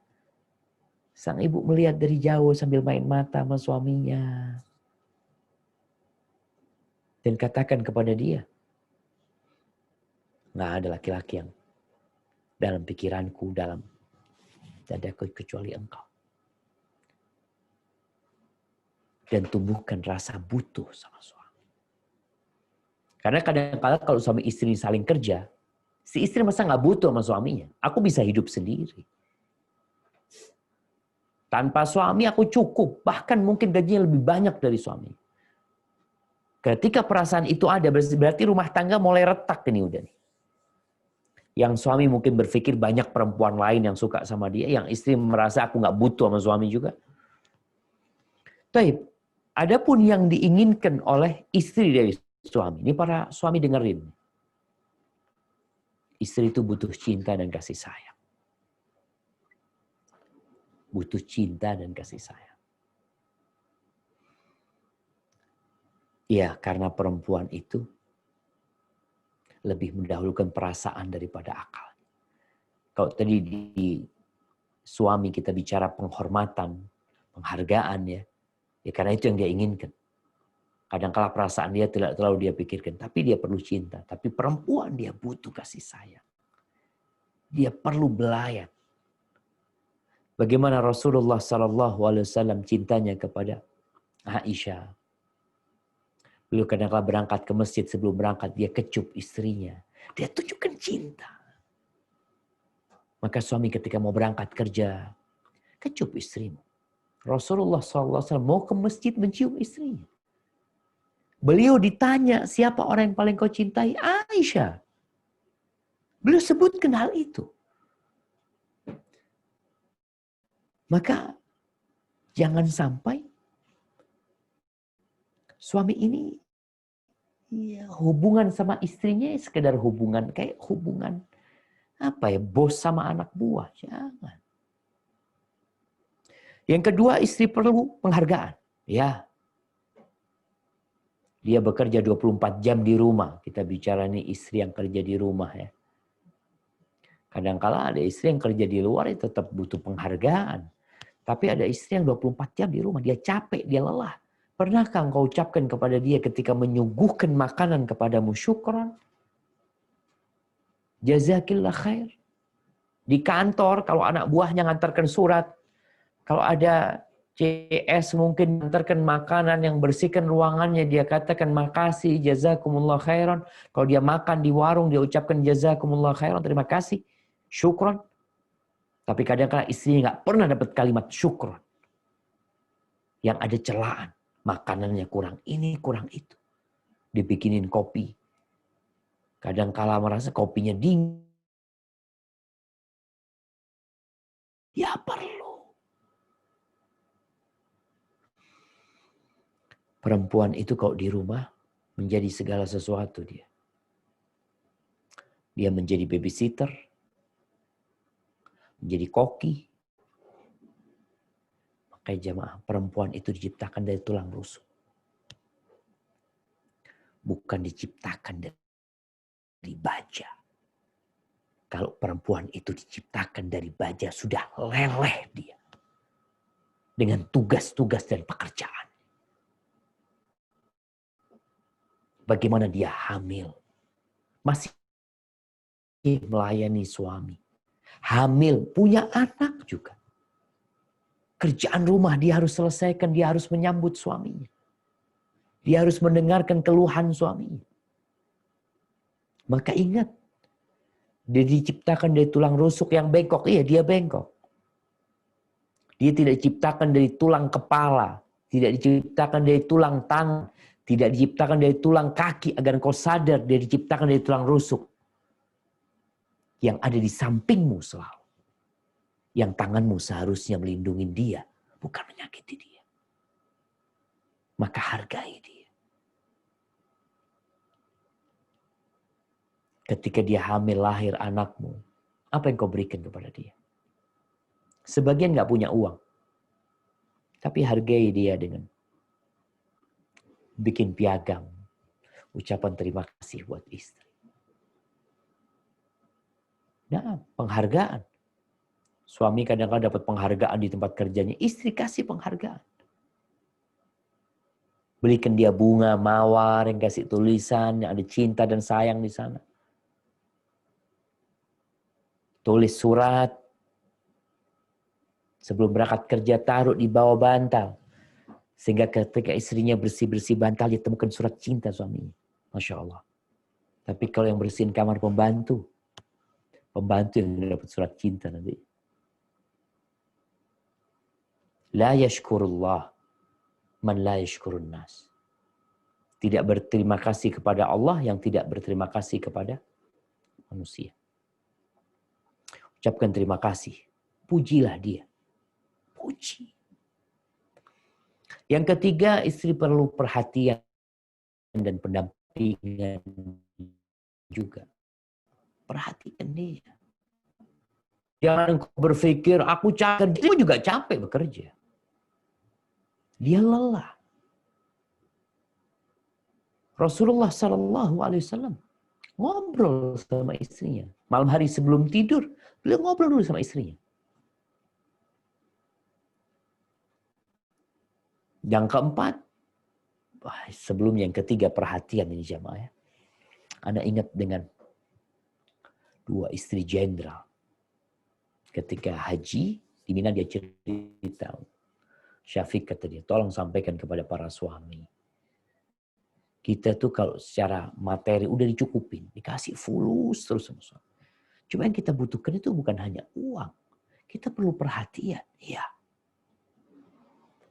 Speaker 1: Sang ibu melihat dari jauh sambil main mata sama suaminya. Dan katakan kepada dia, nggak ada laki-laki yang dalam pikiranku, dalam dadaku kecuali engkau. Dan tumbuhkan rasa butuh sama suami. Karena kadang-kadang kalau suami istri saling kerja, si istri masa nggak butuh sama suaminya. Aku bisa hidup sendiri. Tanpa suami aku cukup, bahkan mungkin gajinya lebih banyak dari suami. Ketika perasaan itu ada, berarti rumah tangga mulai retak ini udah nih. Yang suami mungkin berpikir banyak perempuan lain yang suka sama dia, yang istri merasa aku nggak butuh sama suami juga. Taib, adapun yang diinginkan oleh istri dari suami, ini para suami dengerin. Istri itu butuh cinta dan kasih sayang. Butuh cinta dan kasih sayang. Ya, karena perempuan itu lebih mendahulukan perasaan daripada akal. Kalau tadi di suami kita bicara penghormatan, penghargaan ya karena itu yang dia inginkan. Kadang-kala perasaan dia tidak terlalu dia pikirkan, tapi dia perlu cinta. Tapi perempuan dia butuh kasih sayang. Dia perlu belayat. Bagaimana Rasulullah SAW cintanya kepada Aisyah. Beliau kadang-kala berangkat ke masjid, sebelum berangkat dia kecup istrinya. Dia tunjukkan cinta. Maka suami ketika mau berangkat kerja, kecup istrimu. Rasulullah SAW mau ke masjid mencium istrinya. Beliau ditanya, siapa orang yang paling kau cintai? Aisyah. Beliau sebutkan hal itu. Maka jangan sampai suami ini hubungan sama istrinya sekedar hubungan kayak hubungan bos sama anak buah. Jangan. Yang kedua, istri perlu penghargaan. Ya. Dia bekerja 24 jam di rumah. Kita bicara nih istri yang kerja di rumah ya. Kadang-kala ada istri yang kerja di luar itu tetap butuh penghargaan. Tapi ada istri yang 24 jam di rumah. Dia capek, dia lelah. Pernahkah engkau ucapkan kepada dia ketika menyuguhkan makanan kepadamu syukran? Jazakillah khair. Di kantor kalau anak buahnya ngantarkan surat. Kalau ada CS mungkin ngantarkan makanan yang bersihkan ruangannya. Dia katakan makasih, jazakumullah khairan. Kalau dia makan di warung dia ucapkan jazakumullah khairan. Terima kasih, syukran. Tapi kadang-kadang istrinya nggak pernah dapat kalimat syukran. Yang ada celaan. Makanannya kurang ini, kurang itu. Dibikinin kopi. Kadang-kala merasa kopinya dingin. Ya perlu. Perempuan itu kalau di rumah menjadi segala sesuatu dia. Dia menjadi babysitter. Menjadi koki. Makanya jamaah, perempuan itu diciptakan dari tulang rusuk. Bukan diciptakan dari baja. Kalau perempuan itu diciptakan dari baja, sudah leleh dia. Dengan tugas-tugas dan pekerjaan. Bagaimana dia hamil. Masih melayani suami. Hamil, punya anak juga. Kerjaan rumah dia harus selesaikan, dia harus menyambut suaminya. Dia harus mendengarkan keluhan suaminya. Maka ingat, dia diciptakan dari tulang rusuk yang bengkok. Iya, dia bengkok. Dia tidak diciptakan dari tulang kepala. Tidak diciptakan dari tulang tangan. Tidak diciptakan dari tulang kaki agar kau sadar. Dia diciptakan dari tulang rusuk. Yang ada di sampingmu selalu. Yang tanganmu seharusnya melindungi dia. Bukan menyakiti dia. Maka hargai dia. Ketika dia hamil lahir anakmu. Apa yang kau berikan kepada dia? Sebagian gak punya uang. Tapi hargai dia dengan bikin piagam. Ucapan terima kasih buat istri. Nah, penghargaan. Suami kadang-kadang dapat penghargaan di tempat kerjanya. Istri kasih penghargaan. Belikan dia bunga, mawar, yang kasih tulisan, yang ada cinta dan sayang di sana. Tulis surat. Sebelum berangkat kerja, taruh di bawah bantal. Sehingga ketika istrinya bersih-bersih bantal, dia temukan surat cinta suaminya. Masya Allah. Tapi kalau yang bersihin kamar pembantu yang dapat surat cinta nanti. La yashkurullah man la yashkurun nas. Tidak berterima kasih kepada Allah yang tidak berterima kasih kepada manusia. Ucapkan terima kasih. Pujilah dia. Puji. Yang ketiga, istri perlu perhatian dan pendampingan juga. Perhatikan dia. Jangan berpikir, aku capek. Dia juga capek bekerja. Dia lelah. Rasulullah SAW Ngobrol sama istrinya. Malam hari sebelum tidur, beliau ngobrol dulu sama istrinya. Yang keempat, sebelum yang ketiga, perhatian ini jamaah ya. Anda ingat dengan 2 istri jenderal. Ketika haji, di Mina dia cerita. Syafiq kata dia, tolong sampaikan kepada para suami. Kita tuh kalau secara materi udah dicukupin. Dikasih fulus terus sama suami. Cuma yang kita butuhkan itu bukan hanya uang. Kita perlu perhatian. Iya.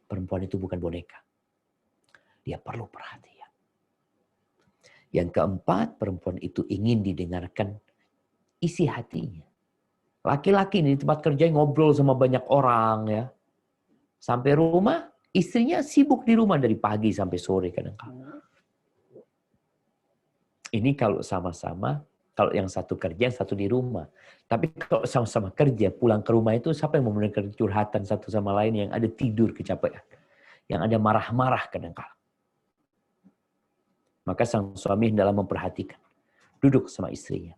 Speaker 1: Perempuan itu bukan boneka. Dia perlu perhatian. Yang keempat, perempuan itu ingin didengarkan isi hatinya. Laki-laki di tempat kerja ngobrol sama banyak orang ya. Sampai rumah, istrinya sibuk di rumah dari pagi sampai sore kadang-kadang. Ini kalau sama-sama, kalau yang satu kerja, yang satu di rumah. Tapi kalau sama-sama kerja, pulang ke rumah itu siapa yang mau mendengar curhatan satu sama lain yang ada tidur kecapean. Yang ada marah-marah kadang-kadang. Maka sang suami dalam memperhatikan. Duduk sama istrinya.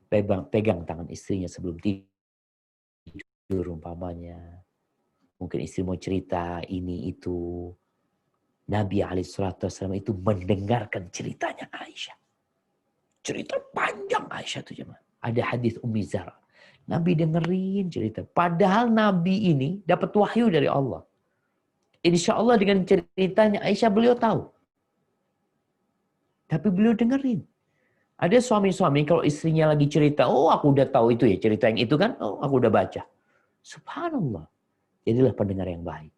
Speaker 1: Pegang tangan istrinya sebelum tidur umpamanya. Mungkin istri mau cerita ini itu. Nabi SAW itu mendengarkan ceritanya Aisyah. Cerita panjang Aisyah itu jemaah. Ada hadis Ummi Zara. Nabi dengerin cerita. Padahal Nabi ini dapat wahyu dari Allah. Insya Allah dengan ceritanya Aisyah beliau tahu. Tapi beliau dengerin. Ada suami-suami kalau istrinya lagi cerita, oh aku udah tahu itu ya cerita yang itu kan, oh aku udah baca. Subhanallah. Jadilah pendengar yang baik.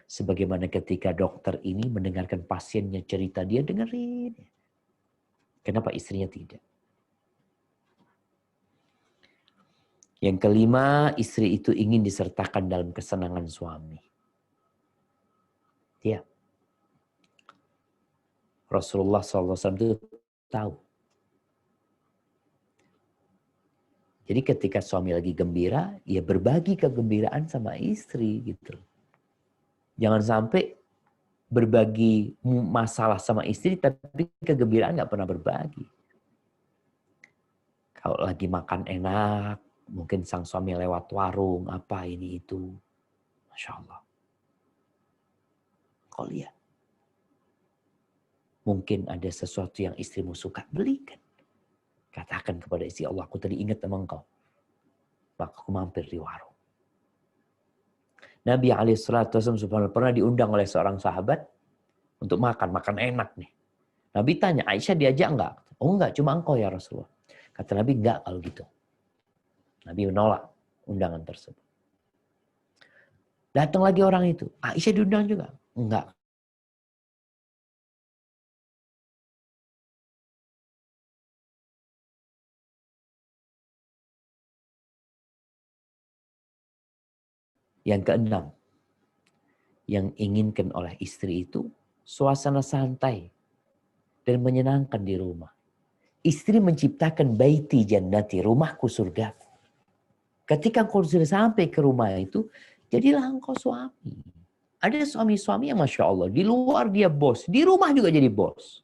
Speaker 1: Sebagaimana ketika dokter ini mendengarkan pasiennya cerita, dia dengerin. Kenapa istrinya tidak? Yang kelima, istri itu ingin disertakan dalam kesenangan suami. Ya. Rasulullah SAW itu tahu. Jadi ketika suami lagi gembira, ya berbagi kegembiraan sama istri gitu. Jangan sampai berbagi masalah sama istri, tapi kegembiraan nggak pernah berbagi. Kalau lagi makan enak, mungkin sang suami lewat warung, apa ini itu. Masya Allah. Kau lihat. Mungkin ada sesuatu yang istrimu suka, belikan. Katakan kepada istri, Allah aku tadi ingat sama engkau. Maka aku mampir di warung. Nabi SAW subhanallah pernah diundang oleh seorang sahabat untuk makan enak nih. Nabi tanya, Aisyah diajak enggak? Oh enggak, cuma engkau ya Rasulullah. Kata Nabi, enggak kalau gitu. Nabi menolak undangan tersebut. Datang lagi orang itu, Aisyah diundang juga? Enggak. Yang keenam, yang inginkan oleh istri itu suasana santai dan menyenangkan di rumah. Istri menciptakan baiti jannati, rumahku surgaku. Ketika engkau sudah sampai ke rumah itu, jadilah engkau suami. Ada suami-suami yang Masya Allah, di luar dia bos, di rumah juga jadi bos.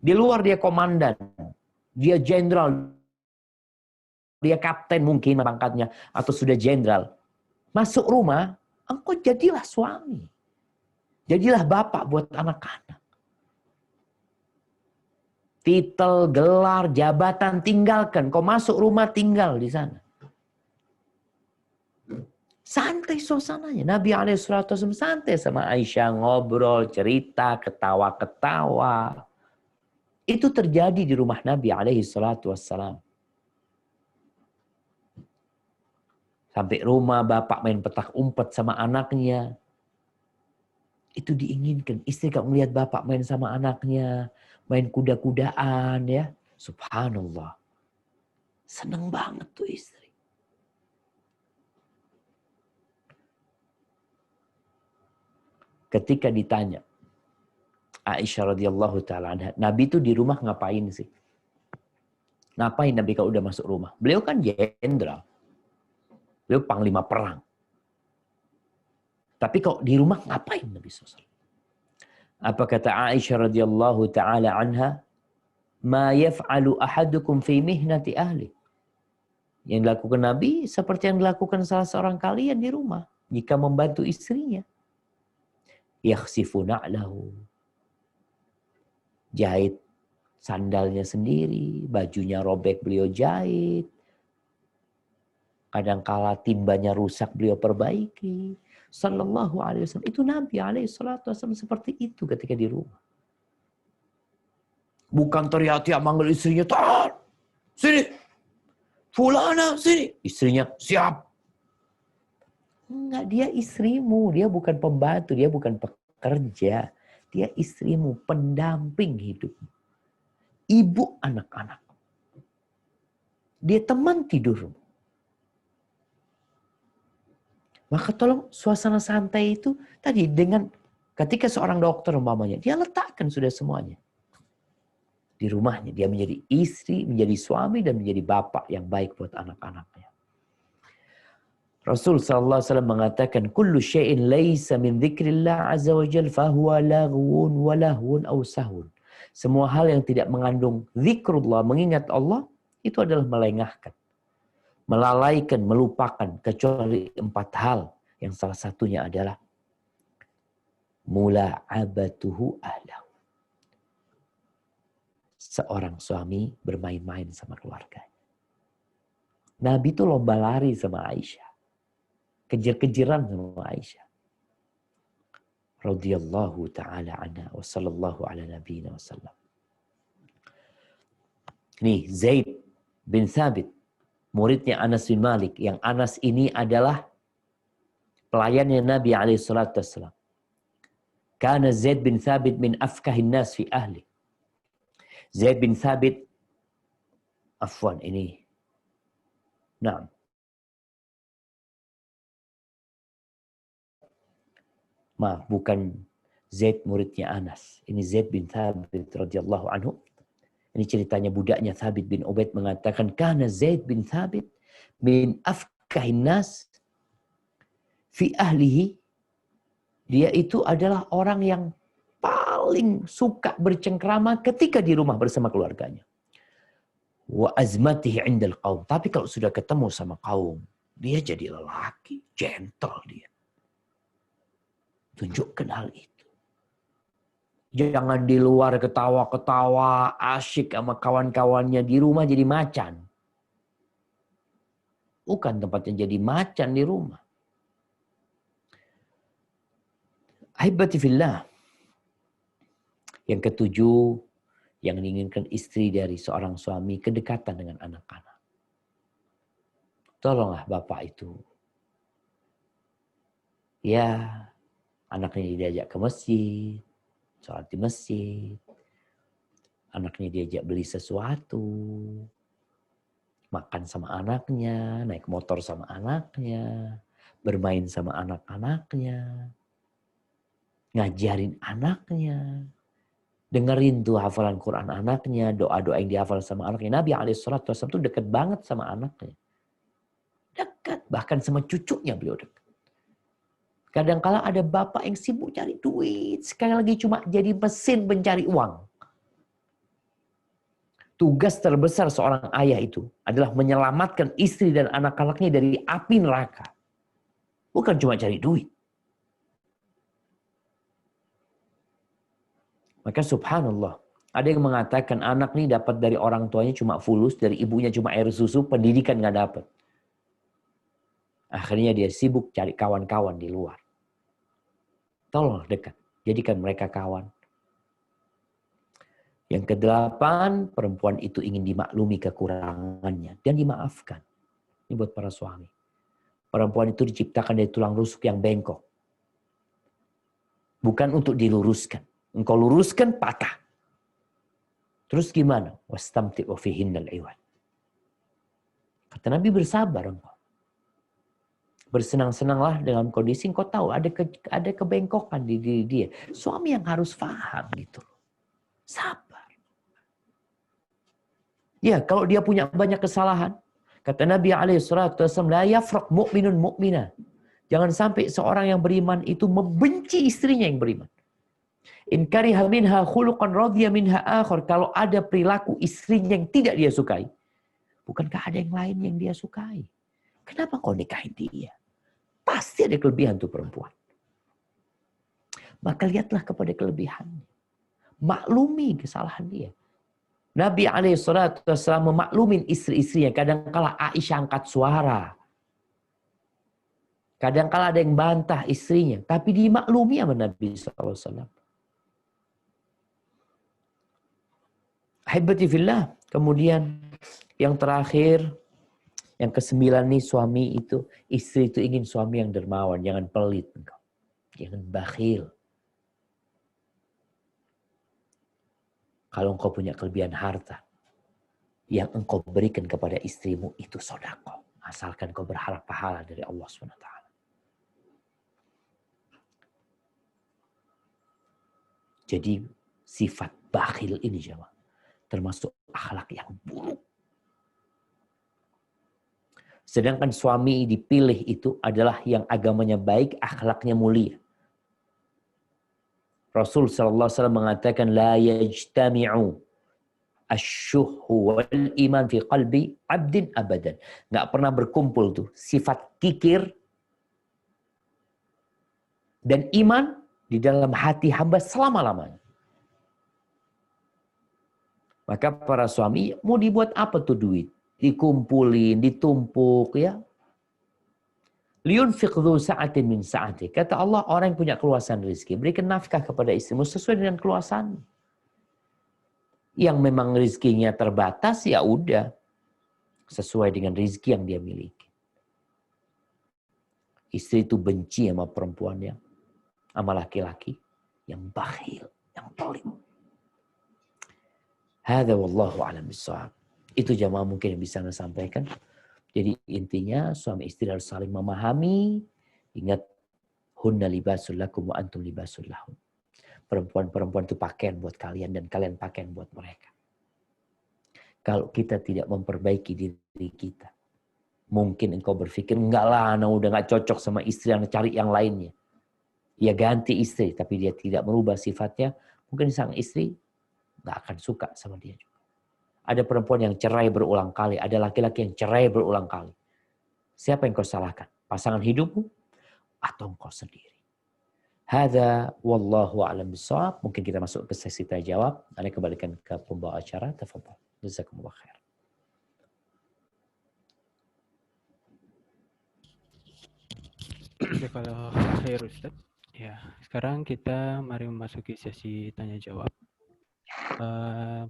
Speaker 1: Di luar dia komandan, dia jenderal, dia kapten mungkin pangkatnya, atau sudah jenderal. Masuk rumah, engkau jadilah suami. Jadilah bapak buat anak-anak. Titel, gelar, jabatan tinggalkan. Kau masuk rumah tinggal di sana. Santai suasananya. Nabi SAW santai sama Aisyah. Ngobrol, cerita, ketawa-ketawa. Itu terjadi di rumah Nabi SAW. Sampai rumah bapak main petak umpet sama anaknya. Itu diinginkan. Istri kalau melihat bapak main sama anaknya. Main kuda-kudaan ya. Subhanallah. Seneng banget tuh istri. Ketika ditanya. Aisyah radhiyallahu ta'ala anha. Nabi itu di rumah ngapain sih? Ngapain Nabi kalau udah masuk rumah? Beliau kan jenderal. Beliau panglima perang. Tapi kok di rumah ngapain Nabi SAW? Apa kata Aisyah radhiyallahu taala anha? Ma yaf'alu ahadukum fi mihnati ahli. Yang dilakukan Nabi seperti yang dilakukan salah seorang kalian di rumah jika membantu istrinya. Yakhsifu na'lahu. Jahit sandalnya sendiri, bajunya robek beliau jahit. Kadangkala timbanya rusak beliau perbaiki. Sallallahu alaihi wasallam. Itu Nabi alaihi salatu wasallam seperti itu ketika di rumah. Bukan teriak-teriak manggil istrinya, "Tahan! Sini! Fulana, sini!" Istrinya, "Siap!" Enggak, dia istrimu. Dia bukan pembantu, dia bukan pekerja. Dia istrimu, pendamping hidupmu. Ibu anak-anak. Dia teman tidurmu. Maka tolong suasana santai itu tadi dengan ketika seorang dokter umpamanya, dia letakkan sudah semuanya. Di rumahnya, dia menjadi istri, menjadi suami, dan menjadi bapak yang baik buat anak-anaknya. Rasul SAW mengatakan, "Kullu syai'in laisa min dzikrillah azza wa jalla fahuwa laghwun wa lahwun aw sahwun." Semua hal yang tidak mengandung zikrullah, mengingat Allah, itu adalah melengahkan, melalaikan, melupakan, kecuali 4 hal. Yang salah satunya adalah mula'abatuhu ahlahu. Seorang suami bermain-main sama keluarganya. Nabi itu lomba lari sama Aisyah. Kejar-kejaran sama Aisyah. Radhiyallahu ta'ala anha wa sallallahu ala nabiyina wa sallam. Nih, Zaid bin Thabit, muridnya Anas bin Malik. Yang Anas ini adalah pelayannya Nabi SAW. Kana Zaid bin Thabit min afkahin nas fi ahli. Zaid bin Thabit, afwan ini. Nah. Maaf, bukan Zaid muridnya Anas. Ini Zaid bin Thabit radhiyallahu anhu. Ini ceritanya budaknya Thabit bin Ubaid mengatakan, "Kana Zaid bin Thabit min afkahin nas fi ahlihi." Dia itu adalah orang yang paling suka bercengkrama ketika di rumah bersama keluarganya. Wa azmatihi 'indal qaum. Tapi kalau sudah ketemu sama kaum, dia jadi lelaki, gentle dia. Tunjukkan hal itu. Jangan di luar ketawa-ketawa, asyik sama kawan-kawannya, di rumah jadi macan. Bukan tempatnya jadi macan di rumah. Ahibati fillah. Yang ketujuh, yang diinginkan istri dari seorang suami, kedekatan dengan anak-anak. Tolonglah bapak itu. Ya, anaknya diajak ke masjid, sholat di masjid. Anaknya diajak beli sesuatu, makan sama anaknya, naik motor sama anaknya, bermain sama anak-anaknya, ngajarin anaknya, dengerin tuh hafalan Quran anaknya, doa-doa yang dihafal sama anaknya. Nabi SAW tuh dekat banget sama anaknya. Dekat, bahkan sama cucunya beliau dekat. Kadang-kala ada bapak yang sibuk cari duit. Sekali lagi cuma jadi mesin pencari uang. Tugas terbesar seorang ayah itu adalah menyelamatkan istri dan anak-anaknya dari api neraka. Bukan cuma cari duit. Maka subhanallah. Ada yang mengatakan anak ini dapat dari orang tuanya cuma fulus, dari ibunya cuma air susu, pendidikan nggak dapat. Akhirnya dia sibuk cari kawan-kawan di luar. Tolong dekat. Jadikan mereka kawan. Yang kedelapan, perempuan itu ingin dimaklumi kekurangannya dan dimaafkan. Ini buat para suami. Perempuan itu diciptakan dari tulang rusuk yang bengkok. Bukan untuk diluruskan. Engkau luruskan, patah. Terus gimana? Wastamti'u fihinnal iwad. Kata Nabi, bersabar engkau. Bersenang-senanglah dengan kondisi engkau tahu ada kebengkokan di diri dia. Suami yang harus paham gitu. Sabar. Ya, kalau dia punya banyak kesalahan, kata Nabi SAW, la yafraq mu'minun mu'minah. Jangan sampai seorang yang beriman itu membenci istrinya yang beriman. In kariha minha khuluqan radhiya minha akhar. Kalau ada perilaku istrinya yang tidak dia sukai, bukankah ada yang lain yang dia sukai? Kenapa kau nikahin dia? Pasti ada kelebihan tuh perempuan. Maka lihatlah kepada kelebihannya. Maklumi kesalahan dia. Nabi SAW memaklumin istri-istrinya. Kadangkala Aisyah angkat suara. Kadangkala ada yang bantah istrinya. Tapi dimaklumi sama Nabi SAW. Ahibati fillah. Kemudian yang terakhir, yang ke-9 nih, suami itu, istri itu ingin suami yang dermawan, jangan pelit engkau. Jangan bakhil. Kalau engkau punya kelebihan harta, yang engkau berikan kepada istrimu itu sedekah. Asalkan kau berharap pahala dari Allah SWT. Jadi sifat bakhil ini jemaah termasuk akhlak yang buruk. Sedangkan suami dipilih itu adalah yang agamanya baik, akhlaknya mulia. Rasul SAW mengatakan, la yajtami'u asyuhu wal iman fi qalbi abdin abadan. Nggak pernah berkumpul tuh sifat kikir dan iman di dalam hati hamba selama-lamanya. Maka para suami, mau dibuat apa tuh duit? Dikumpulin, ditumpuk ya. Liyunfiq dzu sa'atin min sa'ati. Kata Allah, orang yang punya keluasan rezeki, berikan nafkah kepada istrimu sesuai dengan keluasan. Yang memang rezekinya terbatas, ya udah. Sesuai dengan rezeki yang dia miliki. Istri itu benci sama perempuannya, sama laki-laki yang bakhil, yang pelit. Hadza wallahu a'lam bissawab. Itu jamaah mungkin yang bisa saya sampaikan. Jadi intinya suami istri harus saling memahami. Ingat, hunna libasul lakum wa antum libasul lahum. Perempuan-perempuan itu pakaian buat kalian dan kalian pakaian buat mereka. Kalau kita tidak memperbaiki diri kita, mungkin engkau berpikir, enggak lah, anak udah gak cocok sama istri, yang cari yang lainnya. Ya ganti istri, tapi dia tidak merubah sifatnya. Mungkin sang istri gak akan suka sama dia juga. Ada perempuan yang cerai berulang kali. Ada laki-laki yang cerai berulang kali. Siapa yang kau salahkan? Pasangan hidupmu? Atau engkau sendiri? Hadza wallahu a'lam bishawab. Mungkin kita masuk ke sesi tanya jawab. Anda kembalikan ke pembawa acara. Tafadhal. Jazakumullah khair.
Speaker 2: Oke, kalau khair Ustaz. Ya, sekarang kita mari memasuki sesi tanya jawab.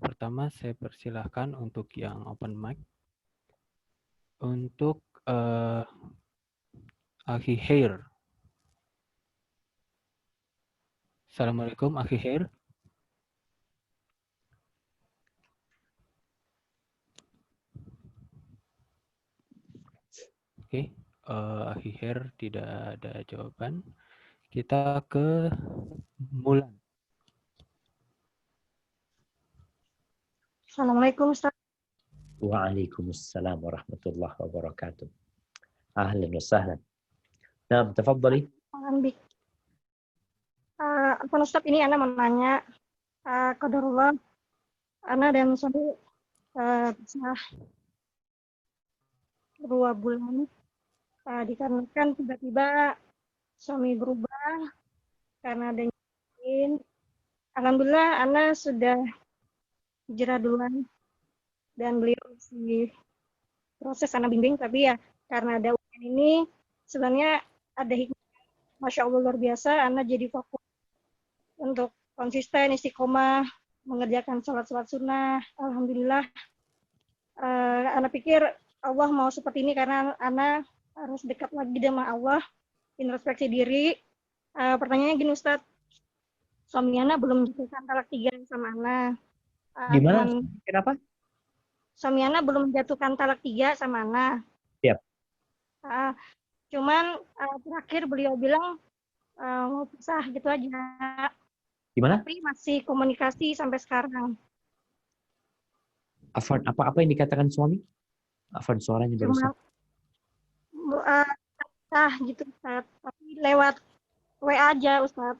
Speaker 2: Pertama saya persilahkan untuk yang open mic. Untuk Akhi Khair. Assalamualaikum Akhi Khair. Oke, Akhi Khair tidak ada jawaban. Kita ke Mulan.
Speaker 3: Assalamualaikum Ustaz.
Speaker 1: Waalaikumsalam warahmatullahi wabarakatuh. Ahlan wa sahlan. Nah, tafadhali.
Speaker 3: Ustaz, ini Ana mau nanya, qadarullah Ana dan suami pisah 2 bulan, dikarenakan tiba-tiba suami berubah karena ada yang alhamdulillah Ana sudah hijrah duluan dan beliau masih proses Ana bimbing, tapi ya karena ada ujian ini sebenarnya ada hikmah. Masya Allah luar biasa, Ana jadi fokus untuk konsisten, istiqomah, mengerjakan sholat-sholat sunnah. Alhamdulillah, Ana pikir Allah mau seperti ini karena Ana harus dekat lagi sama Allah, introspeksi diri. Pertanyaannya gini Ustadz, suami Ana belum menjatuhkan talak 3 sama Ana.
Speaker 1: Gimana? Kenapa?
Speaker 3: Suami Ana belum menjatuhkan talak 3 sama Ana.
Speaker 1: Siap.
Speaker 3: Cuman terakhir beliau bilang mau pisah gitu aja.
Speaker 1: Gimana?
Speaker 3: Tapi masih komunikasi sampai sekarang.
Speaker 1: Afwan, apa yang dikatakan suami? Afwan, suaranya barusan.
Speaker 3: Pisah gitu Ustaz. Tapi lewat WA aja Ustaz.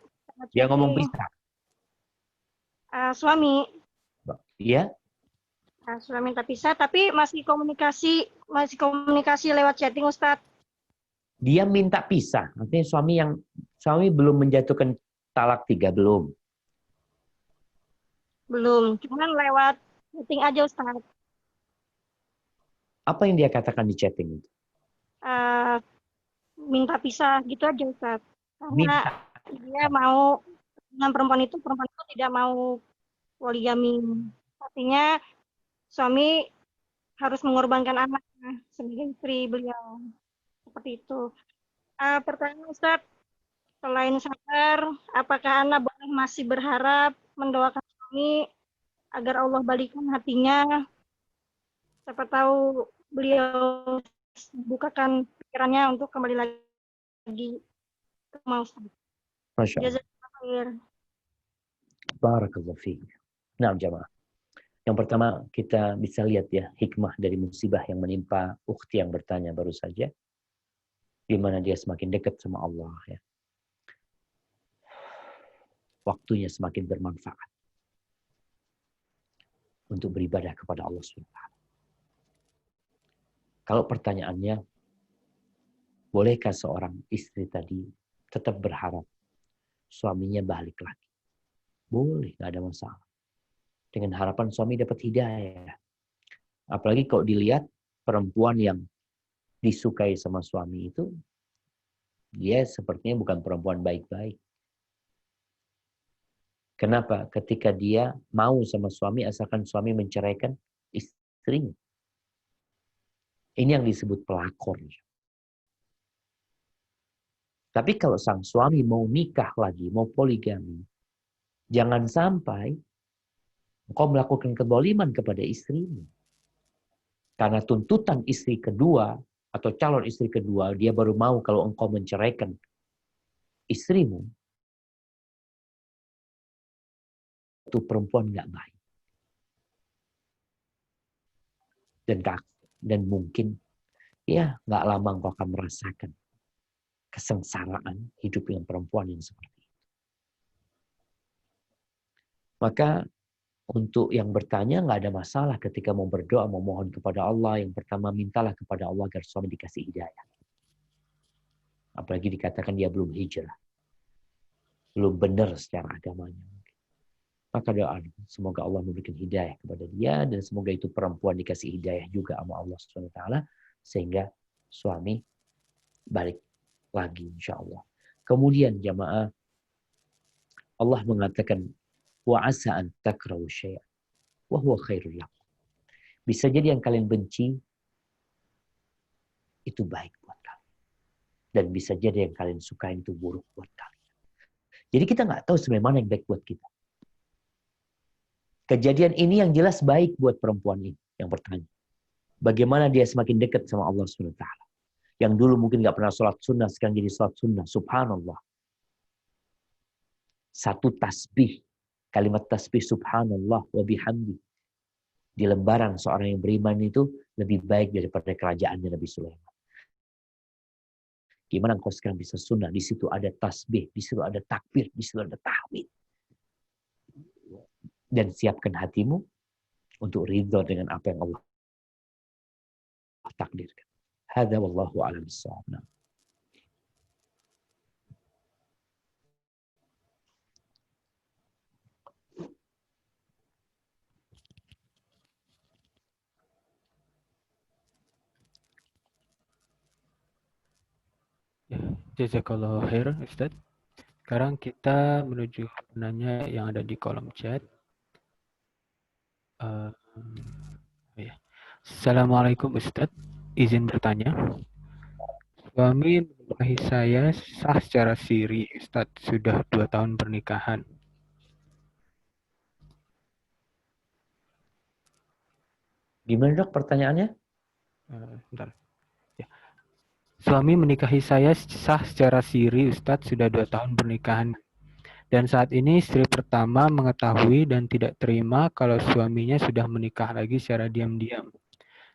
Speaker 1: Dia ngomong pisah.
Speaker 3: Suami.
Speaker 1: Iya?
Speaker 3: Sudah minta pisah, tapi masih komunikasi lewat chatting, Ustadz.
Speaker 1: Dia minta pisah. Artinya suami belum menjatuhkan talak 3, belum?
Speaker 3: Belum, cuman lewat chatting aja, Ustadz.
Speaker 1: Apa yang dia katakan di chatting itu?
Speaker 3: Minta pisah gitu aja, Ustadz. Karena dia mau dengan perempuan itu tidak mau poligami. Artinya suami harus mengorbankan anaknya sebagai istri beliau. Seperti itu. Pertanyaan Ustadz, selain sabar, apakah Ana boleh masih berharap mendoakan suami agar Allah balikkan hatinya? Siapa tahu beliau bukakan pikirannya untuk kembali lagi ke mau Ustadz.
Speaker 1: Masya Allah.
Speaker 3: Jazakallah.
Speaker 1: Barakallahu fiik. Nah, jamaah. Yang pertama, kita bisa lihat ya hikmah dari musibah yang menimpa ukhti yang bertanya baru saja, di mana dia semakin dekat sama Allah ya. Waktunya semakin bermanfaat untuk beribadah kepada Allah SWT. Kalau pertanyaannya, bolehkah seorang istri tadi tetap berharap suaminya balik lagi? Boleh, nggak ada masalah. Dengan harapan suami dapat hidayah. Apalagi kalau dilihat perempuan yang disukai sama suami itu, dia sepertinya bukan perempuan baik-baik. Kenapa? Ketika dia mau sama suami, asalkan suami menceraikan istrinya. Ini yang disebut pelakor. Tapi kalau sang suami mau nikah lagi, mau poligami, jangan sampai engkau melakukan kezaliman kepada istrimu. Karena tuntutan istri kedua atau calon istri kedua, dia baru mau kalau engkau menceraikan istrimu. Itu perempuan nggak baik. Dan mungkin ya nggak lama engkau akan merasakan kesengsaraan hidup dengan perempuan yang seperti itu. Maka untuk yang bertanya nggak ada masalah ketika mau berdoa, memohon kepada Allah. Yang pertama mintalah kepada Allah agar suami dikasih hidayah. Apalagi dikatakan dia belum hijrah, belum benar secara agamanya. Maka doa, semoga Allah memberikan hidayah kepada dia dan semoga itu perempuan dikasih hidayah juga sama Allah SWT sehingga suami balik lagi insya Allah. Kemudian jamaah, Allah mengatakan wa asa an takrahu syai'an wa huwa khairul lakum. Bisa jadi yang kalian benci itu baik buat kalian. Dan bisa jadi yang kalian sukai itu buruk buat kalian. Jadi kita nggak tahu sebenarnya mana yang baik buat kita. Kejadian ini yang jelas baik buat perempuan ini yang bertanya. Bagaimana dia semakin dekat sama Allah SWT. Yang dulu mungkin nggak pernah sholat sunnah, sekarang jadi sholat sunnah. Subhanallah. Satu tasbih. Kalimat tasbih subhanallah wa bihamdi. Di lembaran seorang yang beriman itu lebih baik daripada kerajaannya Nabi Sulaiman. Gimana engkau sekarang bisa sunnah? Di situ ada tasbih, di situ ada takbir, di situ ada tahmid. Dan siapkan hatimu untuk ridho dengan apa yang Allah takdirkan. Hadza wallahu a'lam bissawab.
Speaker 2: Ya, jazakallahu khair, Ustaz. Sekarang kita menuju penanya yang ada di kolom chat. Ya. Assalamualaikum Ustaz, izin bertanya. Suami menikahi saya sah secara siri, Ustaz. Sudah 2 tahun pernikahan.
Speaker 1: Gimana dok pertanyaannya?
Speaker 2: Bentar. Ya. Suami menikahi saya sah secara siri, Ustaz. Sudah 2 tahun pernikahan. Dan saat ini istri pertama mengetahui dan tidak terima kalau suaminya sudah menikah lagi secara diam-diam.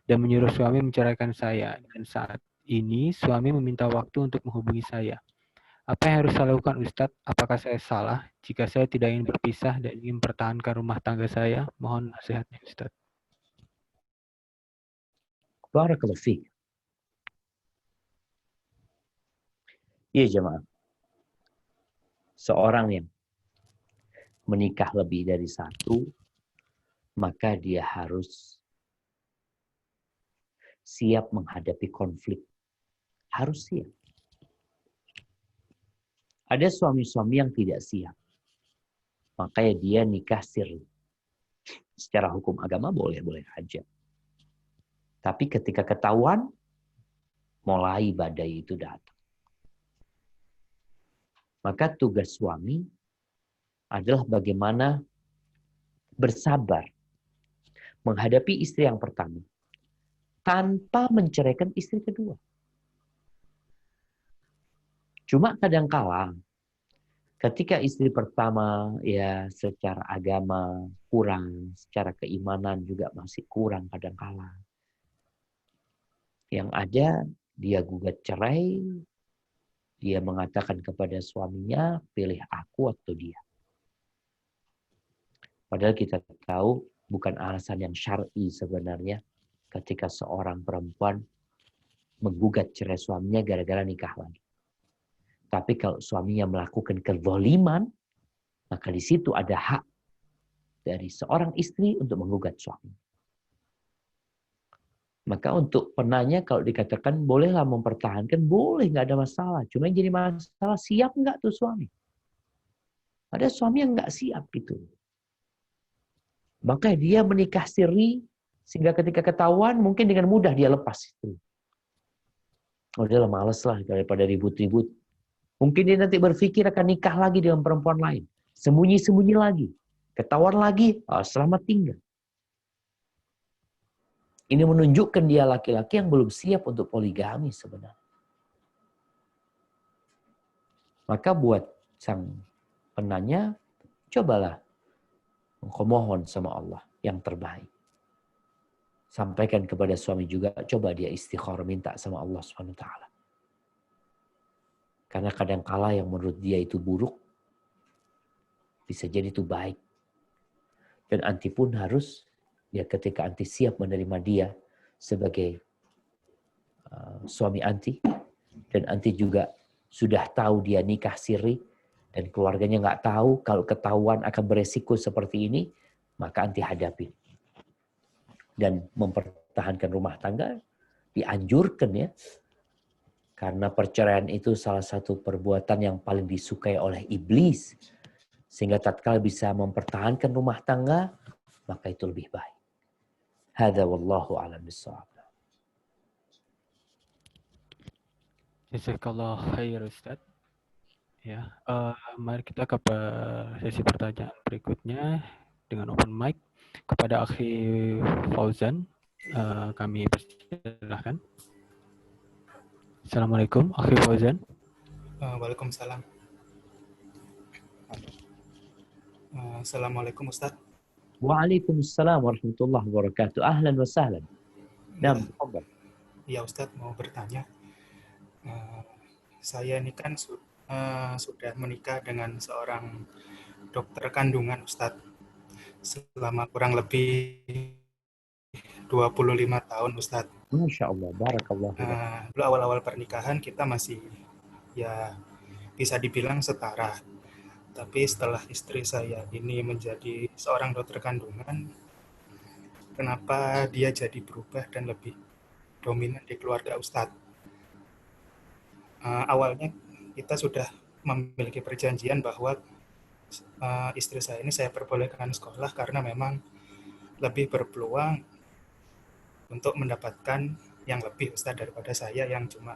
Speaker 2: Dan menyuruh suami menceraikan saya. Dan saat ini suami meminta waktu untuk menghubungi saya. Apa yang harus saya lakukan, Ustadz? Apakah saya salah jika saya tidak ingin berpisah dan ingin mempertahankan rumah tangga saya? Mohon nasihatnya, Ustadz.
Speaker 1: Barakallahu fiik. Iya jemaah. Seorang yang menikah lebih dari satu, maka dia harus siap menghadapi konflik. Harus siap. Ada suami-suami yang tidak siap. Makanya dia nikah siri. Secara hukum agama boleh-boleh aja. Tapi ketika ketahuan, mulai badai itu datang. Maka tugas suami adalah bagaimana bersabar menghadapi istri yang pertama tanpa menceraikan istri kedua. Cuma kadangkala ketika istri pertama ya secara agama kurang, secara keimanan juga masih kurang kadangkala. Yang ada dia gugat cerai, dia mengatakan kepada suaminya, pilih aku atau dia. Padahal kita tahu bukan alasan yang syar'i sebenarnya ketika seorang perempuan menggugat cerai suaminya gara-gara nikah lagi. Tapi kalau suaminya melakukan kezaliman, maka di situ ada hak dari seorang istri untuk menggugat suami. Maka untuk penanya kalau dikatakan bolehlah mempertahankan, boleh, nggak ada masalah. Cuma yang jadi masalah siap nggak tuh suami? Ada suami yang nggak siap itu. Maka dia menikah siri sehingga ketika ketahuan mungkin dengan mudah dia lepas itu. Oh udahlah males lah daripada ribut-ribut. Mungkin dia nanti berpikir akan nikah lagi dengan perempuan lain. Sembunyi-sembunyi lagi. Ketahuan lagi, selamat tinggal. Ini menunjukkan dia laki-laki yang belum siap untuk poligami sebenarnya. Maka buat sang penanya, cobalah memohon sama Allah yang terbaik. Sampaikan kepada suami juga, coba dia istikharah minta sama Allah SWT. Karena kadang-kala yang menurut dia itu buruk, bisa jadi itu baik. Dan anti pun harus, ya ketika anti siap menerima dia sebagai suami anti, dan anti juga sudah tahu dia nikah siri, dan keluarganya nggak tahu, kalau ketahuan akan beresiko seperti ini, maka anti hadapi. Dan mempertahankan rumah tangga, dianjurkan ya, karena perceraian itu salah satu perbuatan yang paling disukai oleh iblis. Sehingga tatkala bisa mempertahankan rumah tangga, maka itu lebih baik. Hadza wallahu a'lam bissawab.
Speaker 2: Jazakallah khair, Ustaz. Ya, mari kita ke sesi pertanyaan berikutnya dengan open mic kepada Akhi Fauzan. Kami persilahkan. Assalamualaikum, Akhi Fauzan.
Speaker 4: Waalaikumsalam. Assalamualaikum Ustaz.
Speaker 1: Waalaikumsalam warahmatullahi wabarakatuh. Ahlan wa sahlan. Naam, tafadhal.
Speaker 4: Ya Ustaz, mau bertanya. Saya ini kan sudah menikah dengan seorang dokter kandungan Ustaz. Selama kurang lebih 25 tahun Ustaz.
Speaker 1: Masya Allah, barakallah.
Speaker 4: Dulu awal-awal pernikahan kita masih ya bisa dibilang setara. Tapi setelah istri saya ini menjadi seorang dokter kandungan, kenapa dia jadi berubah dan lebih dominan di keluarga Ustadz? Awalnya kita sudah memiliki perjanjian bahwa istri saya ini saya perbolehkan sekolah karena memang lebih berpeluang untuk mendapatkan yang lebih Ustadz daripada saya yang cuma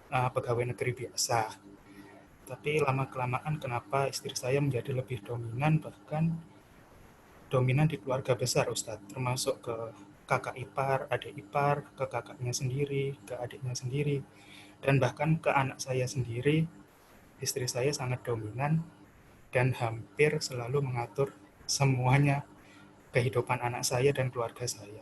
Speaker 4: pegawai negeri biasa. Tapi lama-kelamaan kenapa istri saya menjadi lebih dominan, bahkan dominan di keluarga besar Ustadz, termasuk ke kakak ipar, adik ipar, ke kakaknya sendiri, ke adiknya sendiri, dan bahkan ke anak saya sendiri. Istri saya sangat dominan dan hampir selalu mengatur semuanya kehidupan anak saya dan keluarga saya.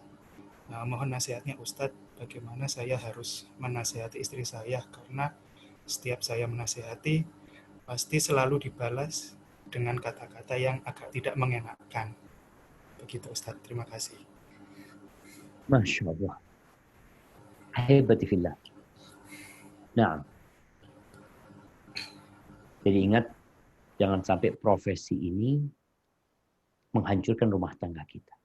Speaker 4: Nah, mohon nasihatnya Ustadz, bagaimana saya harus menasihati istri saya, karena setiap saya menasihati, pasti selalu dibalas dengan kata-kata yang agak tidak mengenakan. Begitu Ustadz, terima kasih.
Speaker 1: Masya Allah. Hebati fillah. Nah, jadi ingat, jangan sampai profesi ini menghancurkan rumah tangga kita.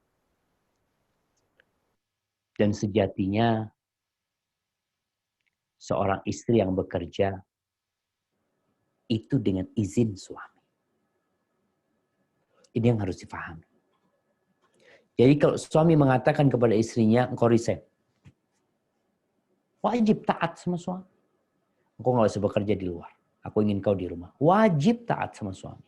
Speaker 1: Dan sejatinya, seorang istri yang bekerja itu dengan izin suami. Ini yang harus dipahami. Jadi kalau suami mengatakan kepada istrinya, engkau resign. Wajib taat sama suami. Engkau nggak usah bekerja di luar. Aku ingin kau di rumah. Wajib taat sama suami.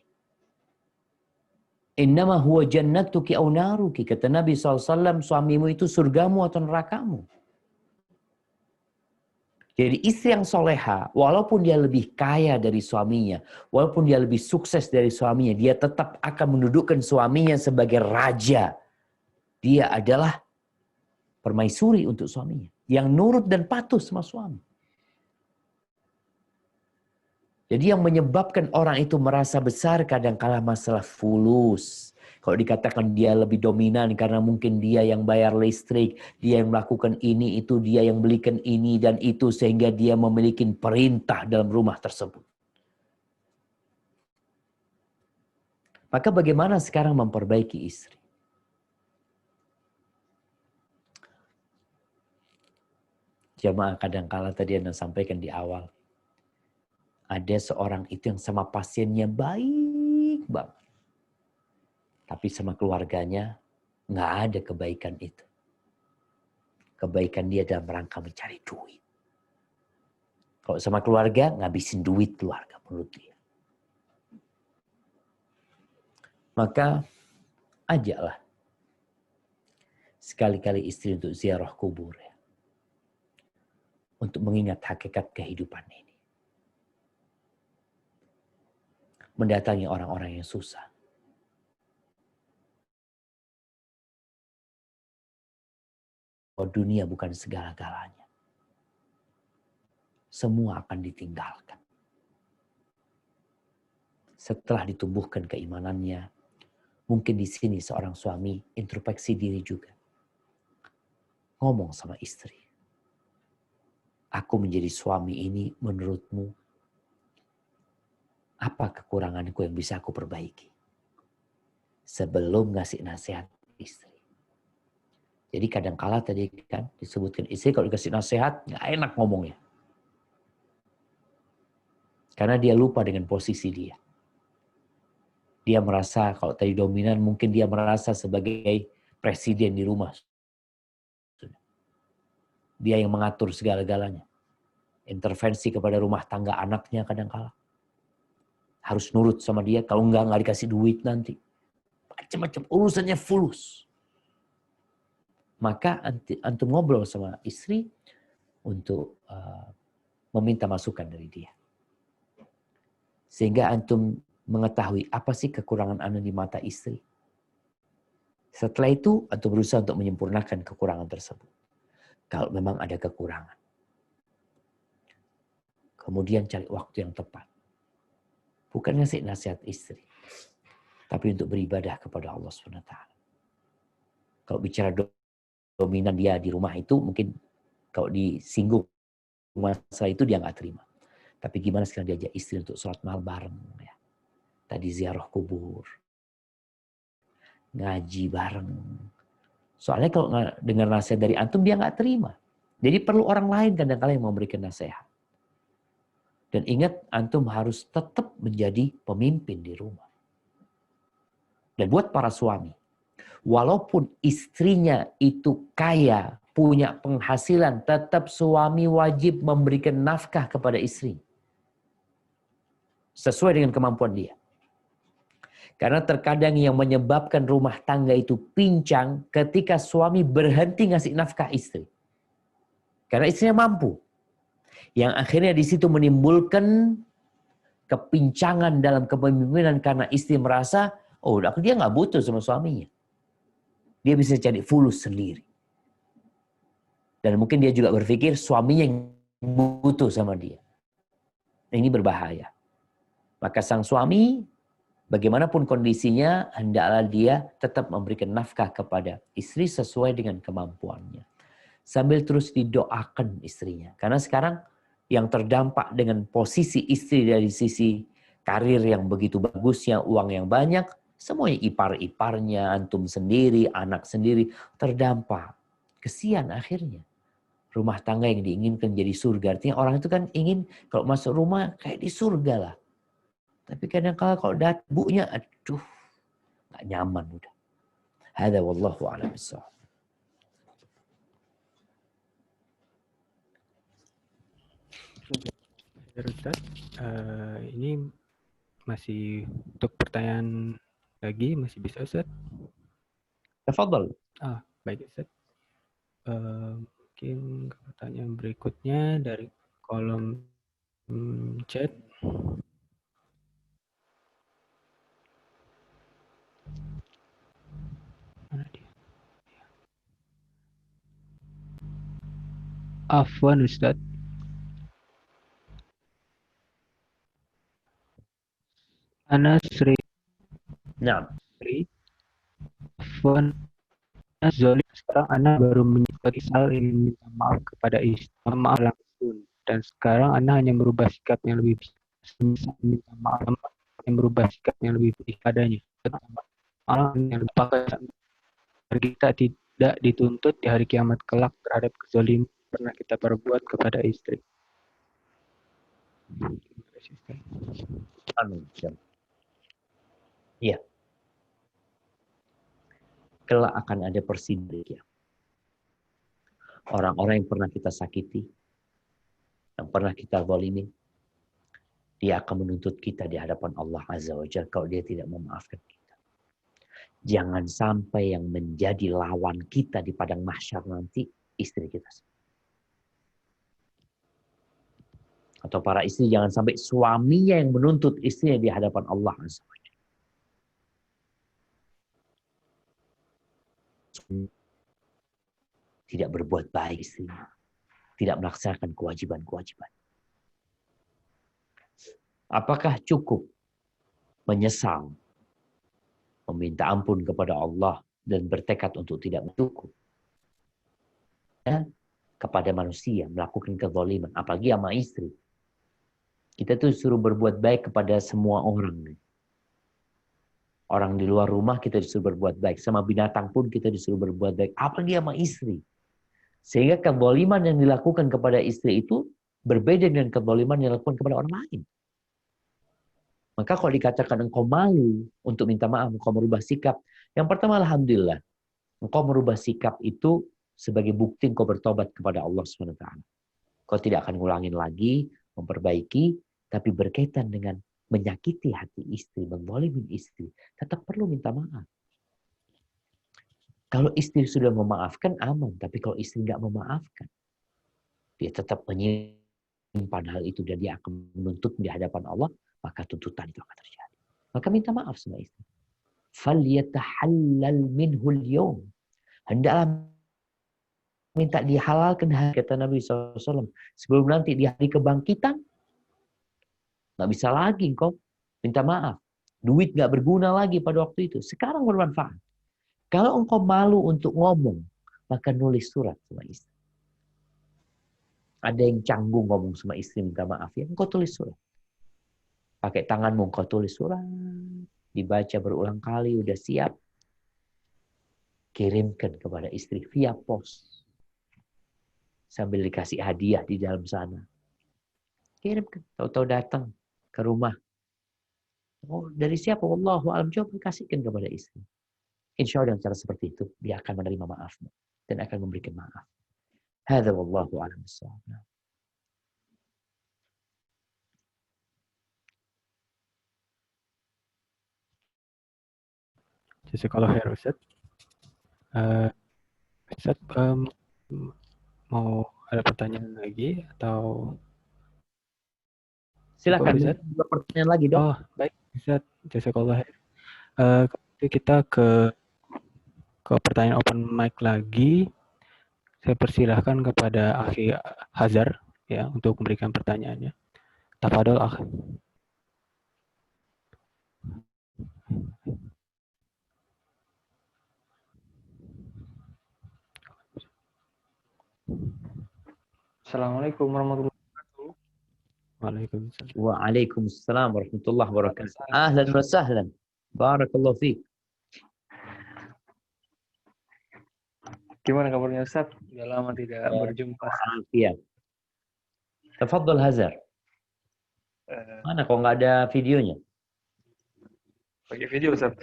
Speaker 1: Innama huwa jannatuki au naruki. Kata Nabi SAW, suamimu itu surgamu atau nerakamu. Jadi istri yang soleha, walaupun dia lebih kaya dari suaminya, walaupun dia lebih sukses dari suaminya, dia tetap akan mendudukkan suaminya sebagai raja. Dia adalah permaisuri untuk suaminya, yang nurut dan patuh sama suami. Jadi yang menyebabkan orang itu merasa besar kadang-kala masalah fulus. Kalau dikatakan dia lebih dominan karena mungkin dia yang bayar listrik, dia yang melakukan ini, itu, dia yang belikan ini dan itu, sehingga dia memiliki perintah dalam rumah tersebut. Maka bagaimana sekarang memperbaiki istri? Jamaah, kadang-kala tadi Anda sampaikan di awal, ada seorang itu yang sama pasiennya baik banget. Tapi sama keluarganya nggak ada kebaikan itu. Kebaikan dia dalam rangka mencari duit. Kalau sama keluarga, ngabisin duit keluarga menurut dia. Maka ajaklah sekali-kali istri untuk ziarah kubur. Ya. Untuk mengingat hakikat kehidupan ini. Mendatangi orang-orang yang susah. Oh, dunia bukan segala-galanya. Semua akan ditinggalkan. Setelah ditumbuhkan keimanannya, mungkin di sini seorang suami introspeksi diri juga. Ngomong sama istri. Aku menjadi suami ini menurutmu, apa kekuranganku yang bisa aku perbaiki? Sebelum ngasih nasihat istri. Jadi kadang-kala tadi kan disebutkan istri kalau dikasih nasihat nggak enak ngomongnya. Karena dia lupa dengan posisi dia. Dia merasa kalau tadi dominan mungkin dia merasa sebagai presiden di rumah. Dia yang mengatur segala-galanya. Intervensi kepada rumah tangga anaknya kadang-kala. Harus nurut sama dia, kalau nggak dikasih duit nanti. Macam-macam, urusannya fulus. Maka antum ngobrol sama istri untuk meminta masukan dari dia. Sehingga antum mengetahui apa sih kekurangan Anda di mata istri. Setelah itu, antum berusaha untuk menyempurnakan kekurangan tersebut. Kalau memang ada kekurangan. Kemudian cari waktu yang tepat. Bukan ngasih nasihat istri. Tapi untuk beribadah kepada Allah SWT. Kalau bicara dominan dia di rumah itu, mungkin kalau disinggung masalah itu dia nggak terima. Tapi gimana sekarang diajak istri untuk sholat malam bareng. Ya. Tadi ziarah kubur. Ngaji bareng. Soalnya kalau dengar nasihat dari antum, dia nggak terima. Jadi perlu orang lain kadang-kadang yang memberikan nasihat. Dan ingat, antum harus tetap menjadi pemimpin di rumah. Dan buat para suami, walaupun istrinya itu kaya, punya penghasilan, tetap suami wajib memberikan nafkah kepada istri. Sesuai dengan kemampuan dia. Karena terkadang yang menyebabkan rumah tangga itu pincang ketika suami berhenti ngasih nafkah istri. Karena istrinya mampu. Yang akhirnya di situ menimbulkan kepincangan dalam kepemimpinan karena istri merasa, oh dia nggak butuh sama suaminya. Dia bisa cari fulus sendiri. Dan mungkin dia juga berpikir suaminya yang butuh sama dia. Ini berbahaya. Maka sang suami, bagaimanapun kondisinya, hendaklah dia tetap memberikan nafkah kepada istri sesuai dengan kemampuannya. Sambil terus didoakan istrinya. Karena sekarang yang terdampak dengan posisi istri dari sisi karir yang begitu bagusnya, uang yang banyak, semuanya ipar-iparnya, antum sendiri, anak sendiri, terdampak. Kesian akhirnya. Rumah tangga yang diinginkan jadi surga. Artinya orang itu kan ingin kalau masuk rumah kayak di surga lah. Tapi kadang-kala kalau bunya, aduh, nggak nyaman udah. Hada wallahu a'lam bishawab.
Speaker 2: Ustaz, ini masih untuk pertanyaan lagi, masih bisa Ustaz?
Speaker 1: Tafadhal.
Speaker 2: Baik Ustaz. Mungkin pertanyaan berikutnya dari kolom chat. Mana dia? Afwan Ustaz. Ana Sri.
Speaker 1: Nah.
Speaker 2: Afwan. Zolim. Sekarang Ana baru menyebut Isal ingin minta maaf kepada istri. Maaf langsung. Dan sekarang Ana hanya merubah sikap yang lebih minta maaf yang berubah sikap yang lebih baik padanya. Malah yang apakah kita tidak dituntut di hari kiamat kelak terhadap kezaliman pernah kita perbuat kepada istri.
Speaker 1: Amin. Iya. Kelak akan ada persidangan. Orang-orang yang pernah kita sakiti, yang pernah kita zalimi, dia akan menuntut kita di hadapan Allah Azza wa Jalla kalau dia tidak memaafkan kita. Jangan sampai yang menjadi lawan kita di padang mahsyar nanti istri kita. Atau para istri jangan sampai suaminya yang menuntut istrinya di hadapan Allah Azza wa Jalla. Tidak berbuat baik istrinya. Tidak melaksanakan kewajiban-kewajiban. Apakah cukup menyesal, meminta ampun kepada Allah dan bertekad untuk tidak bersyukur? Ya, kepada manusia melakukan kezaliman, apalagi sama istri. Kita tuh suruh berbuat baik kepada semua orang. Orang di luar rumah kita disuruh berbuat baik, sama binatang pun kita disuruh berbuat baik, apalagi sama istri. Sehingga kezaliman yang dilakukan kepada istri itu berbeda dengan kezaliman yang dilakukan kepada orang lain. Maka kalau dikatakan engkau malu untuk minta maaf, engkau merubah sikap. Yang pertama, alhamdulillah. Engkau merubah sikap itu sebagai bukti engkau bertobat kepada Allah SWT. Kau tidak akan ngulangin lagi, memperbaiki, tapi berkaitan dengan menyakiti hati istri, menzalimi istri, tetap perlu minta maaf. Kalau istri sudah memaafkan, aman. Tapi kalau istri nggak memaafkan, dia tetap menyimpan hal itu dan dia akan menuntut di hadapan Allah, maka tuntutan itu akan terjadi. Maka minta maaf sama istri. فَلْيَتَحَلَّلْ مِنْهُ الْيَوْمِ. Hendaklah minta dihalalkan, kata Nabi SAW. Sebelum nanti di hari kebangkitan, nggak bisa lagi kau minta maaf. Duit nggak berguna lagi pada waktu itu. Sekarang bermanfaat. Kalau engkau malu untuk ngomong, maka nulis surat sama istri. Ada yang canggung ngomong sama istri minta maaf, ya engkau tulis surat. Pakai tanganmu engkau tulis surat, dibaca berulang kali, udah siap. Kirimkan kepada istri via pos. Sambil dikasih hadiah di dalam sana. Kirimkan, tahu-tahu datang ke rumah. Oh, dari siapa? Wallahu a'lam. Coba kasihkan kepada istri. Insya Allah dengan cara seperti itu, dia akan menerima maafmu dan akan memberikan maaf. Hadza wallahu a'lam bishawab.
Speaker 2: Jazakallahu khair Ustaz. Ustaz, mau ada pertanyaan lagi atau?
Speaker 1: Silakan, dua pertanyaan lagi dong.
Speaker 2: Oh, baik Ustaz. Jazakallahu khair. Kita ke pertanyaan open mic lagi. Saya persilahkan kepada Akhi Hazar ya untuk memberikan pertanyaannya. Tafadhol, Akhi.
Speaker 5: Assalamualaikum warahmatullahi wabarakatuh.
Speaker 2: Waalaikumsalam.
Speaker 1: Waalaikumsalam warahmatullahi wabarakatuh. Ahlan wa sahlan. Barakallahu fiik.
Speaker 5: Gimana kabarnya Ustaz? Sudah lama tidak berjumpa.
Speaker 1: Iya. Tafadhal Hazar. Mana kok nggak ada videonya?
Speaker 5: Pakai video Ustaz.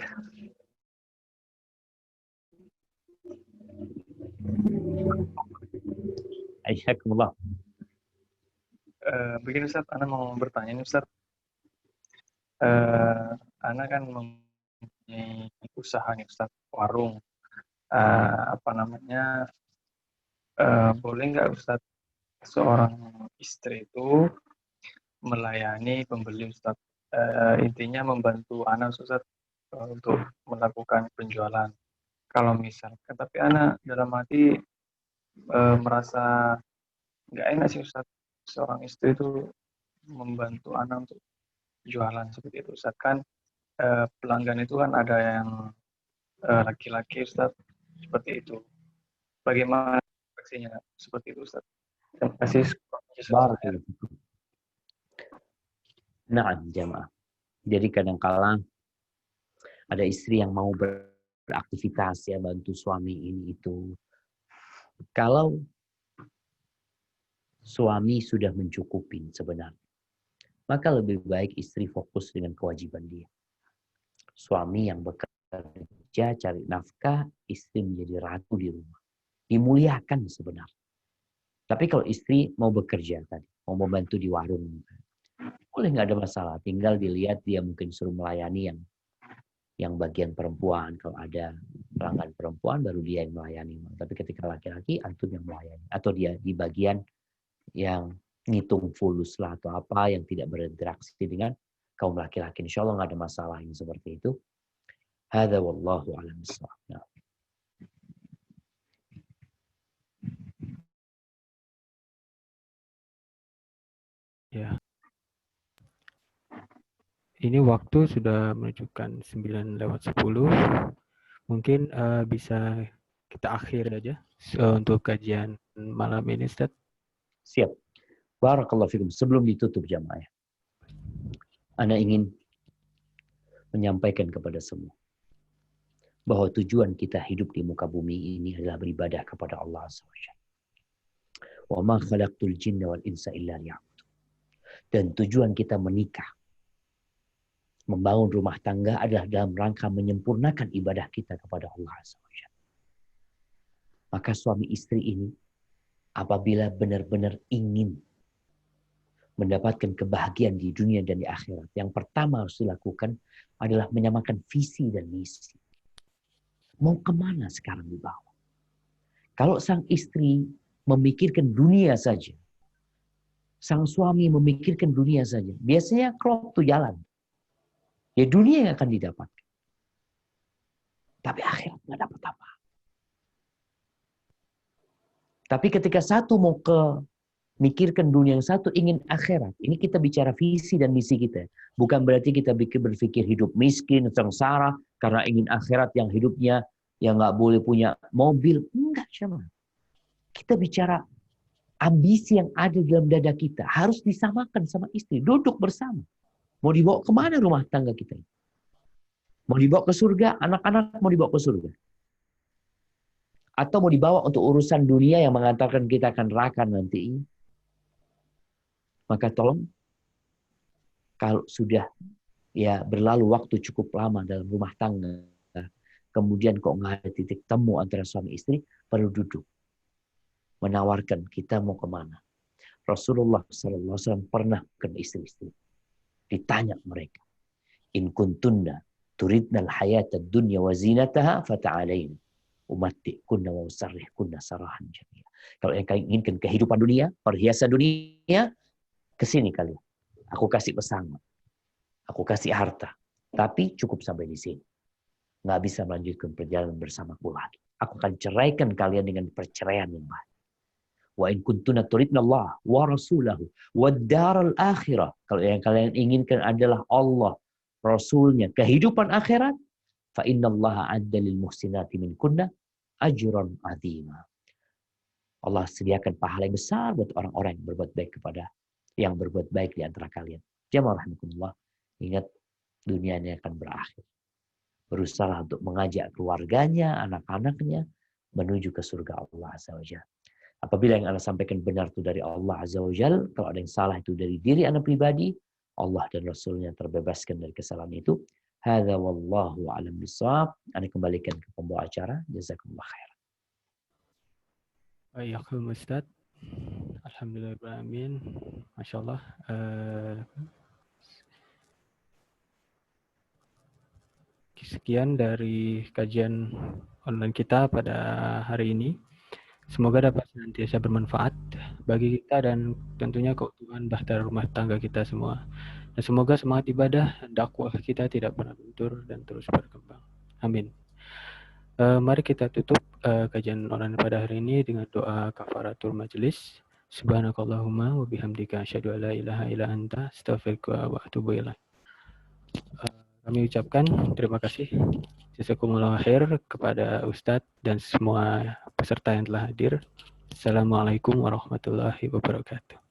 Speaker 1: Ayyakumullah.
Speaker 5: Begini Ustaz, Ana mau bertanya nih Ustaz. Ana kan mempunyai usaha nih Ustaz, warung. Boleh nggak Ustaz seorang istri itu melayani pembeli Ustaz? Intinya membantu Ana Ustaz untuk melakukan penjualan. Kalau misalkan, tapi Ana dalam hati merasa nggak enak sih Ustaz, seorang istri itu membantu Ana untuk jualan seperti itu Ustaz. Kan pelanggan itu kan ada yang laki-laki Ustaz, seperti itu. Bagaimana aksinya seperti itu Ustaz? Terima kasih.
Speaker 1: Barakallahu. Nah, jamaah. Jadi kadang-kala ada istri yang mau beraktivitas ya, bantu suami ini itu. Kalau suami sudah mencukupi sebenarnya, maka lebih baik istri fokus dengan kewajiban dia. Suami yang bekerja cari nafkah, istri menjadi ratu di rumah. Dimuliakan sebenarnya. Tapi kalau istri mau bekerja tadi, mau membantu di warung, boleh nggak ada masalah. Tinggal dilihat dia mungkin suruh melayani yang bagian perempuan. Kalau ada pelanggan perempuan baru dia yang melayani. Tapi ketika laki-laki antum yang melayani. Atau dia di bagian yang ngitung fulus lah atau apa yang tidak berinteraksi dengan kaum laki-laki. Insya Allah nggak ada masalah yang seperti itu. Hadza wallahu a'lam bishawab. Nah.
Speaker 2: Ya. Ini waktu sudah menunjukkan 9:10. Mungkin bisa kita akhir aja untuk kajian malam ini, Ustaz.
Speaker 1: Siap. Barakallahu fikum. Sebelum ditutup jamaah, Ana ingin menyampaikan kepada semua bahwa tujuan kita hidup di muka bumi ini adalah beribadah kepada Allah SWT. Wa ma khalaqtul jinna wal insa illa liya'budun. Dan tujuan kita menikah, membangun rumah tangga adalah dalam rangka menyempurnakan ibadah kita kepada Allah SWT. Maka suami istri ini apabila benar-benar ingin mendapatkan kebahagiaan di dunia dan di akhirat, yang pertama harus dilakukan adalah menyamakan visi dan misi. Mau kemana sekarang dibawa? Kalau sang istri memikirkan dunia saja, sang suami memikirkan dunia saja, biasanya klop tuh jalan. Ya dunia yang akan didapatkan. Tapi akhirat nggak dapat apa. Tapi ketika satu mau mikirkan dunia, yang satu ingin akhirat. Ini kita bicara visi dan misi kita. Bukan berarti kita berpikir hidup miskin, sengsara, karena ingin akhirat yang hidupnya yang nggak boleh punya mobil. Enggak, sama. Kita bicara ambisi yang ada dalam dada kita. Harus disamakan sama istri. Duduk bersama. Mau dibawa kemana rumah tangga kita? Mau dibawa ke surga? Anak-anak mau dibawa ke surga? Atau mau dibawa untuk urusan dunia yang mengantarkan kita akan neraka nanti? Maka tolong, kalau sudah ya berlalu waktu cukup lama dalam rumah tangga, kemudian kok nggak ada titik temu antara suami istri, perlu duduk. Menawarkan kita mau kemana. Rasulullah SAW pernah ke istri-istri. Ditanya mereka. In kuntunna turidna al-hayata dunya wa zinataha fata'alaina. Umatti'kunna wa usarrihkunna sarahan jamila. Kalau yang kalian inginkan kehidupan dunia, perhiasan dunia, kesini kalian. Aku kasih pesangon. Aku kasih harta. Tapi cukup sampai di sini. Nggak bisa melanjutkan perjalanan bersamaku lagi. Aku akan ceraikan kalian dengan perceraian yang baik. Wa in kuntuna turidna Allah wa rasulahu wa daral akhirah. Kalau yang kalian inginkan adalah Allah Rasulnya, kehidupan akhirat, fa innallaha adda lil muhsinati minkunna ajran azima. Allah sediakan pahala yang besar buat orang-orang yang berbuat baik di antara kalian. Jamaah rahimakumullah, ingat dunia ini akan berakhir. Berusaha untuk mengajak keluarganya, anak-anaknya menuju ke surga Allah Azza wa Jalla. Apabila yang Anda sampaikan benar itu dari Allah Azza wa Jalla, kalau ada yang salah itu dari diri Anda pribadi, Allah dan Rasulnya terbebaskan dari kesalahan itu. Hadza wallahu a'lam bishawab. Anda kembalikan ke pembawa acara. Jazakumullah khairan.
Speaker 2: Waalaikumsalam Ustaz. Alhamdulillahirrahmanirrahim. Masya Allah. Sekian dari kajian online kita pada hari ini. Semoga dapat senantiasa bermanfaat bagi kita dan tentunya keutuhan bahtera rumah tangga kita semua. Dan semoga semangat ibadah dan dakwah kita tidak pernah luntur dan terus berkembang. Amin. Mari kita tutup kajian online pada hari ini dengan doa kafaratul majelis. Subhanakallahumma wa bihamdika asyhadu an la ilaha illa anta astaghfiruka wa atubu ilaik. Kami ucapkan terima kasih jazakumullah khair kepada Ustadz dan semua peserta yang telah hadir. Assalamualaikum warahmatullahi wabarakatuh.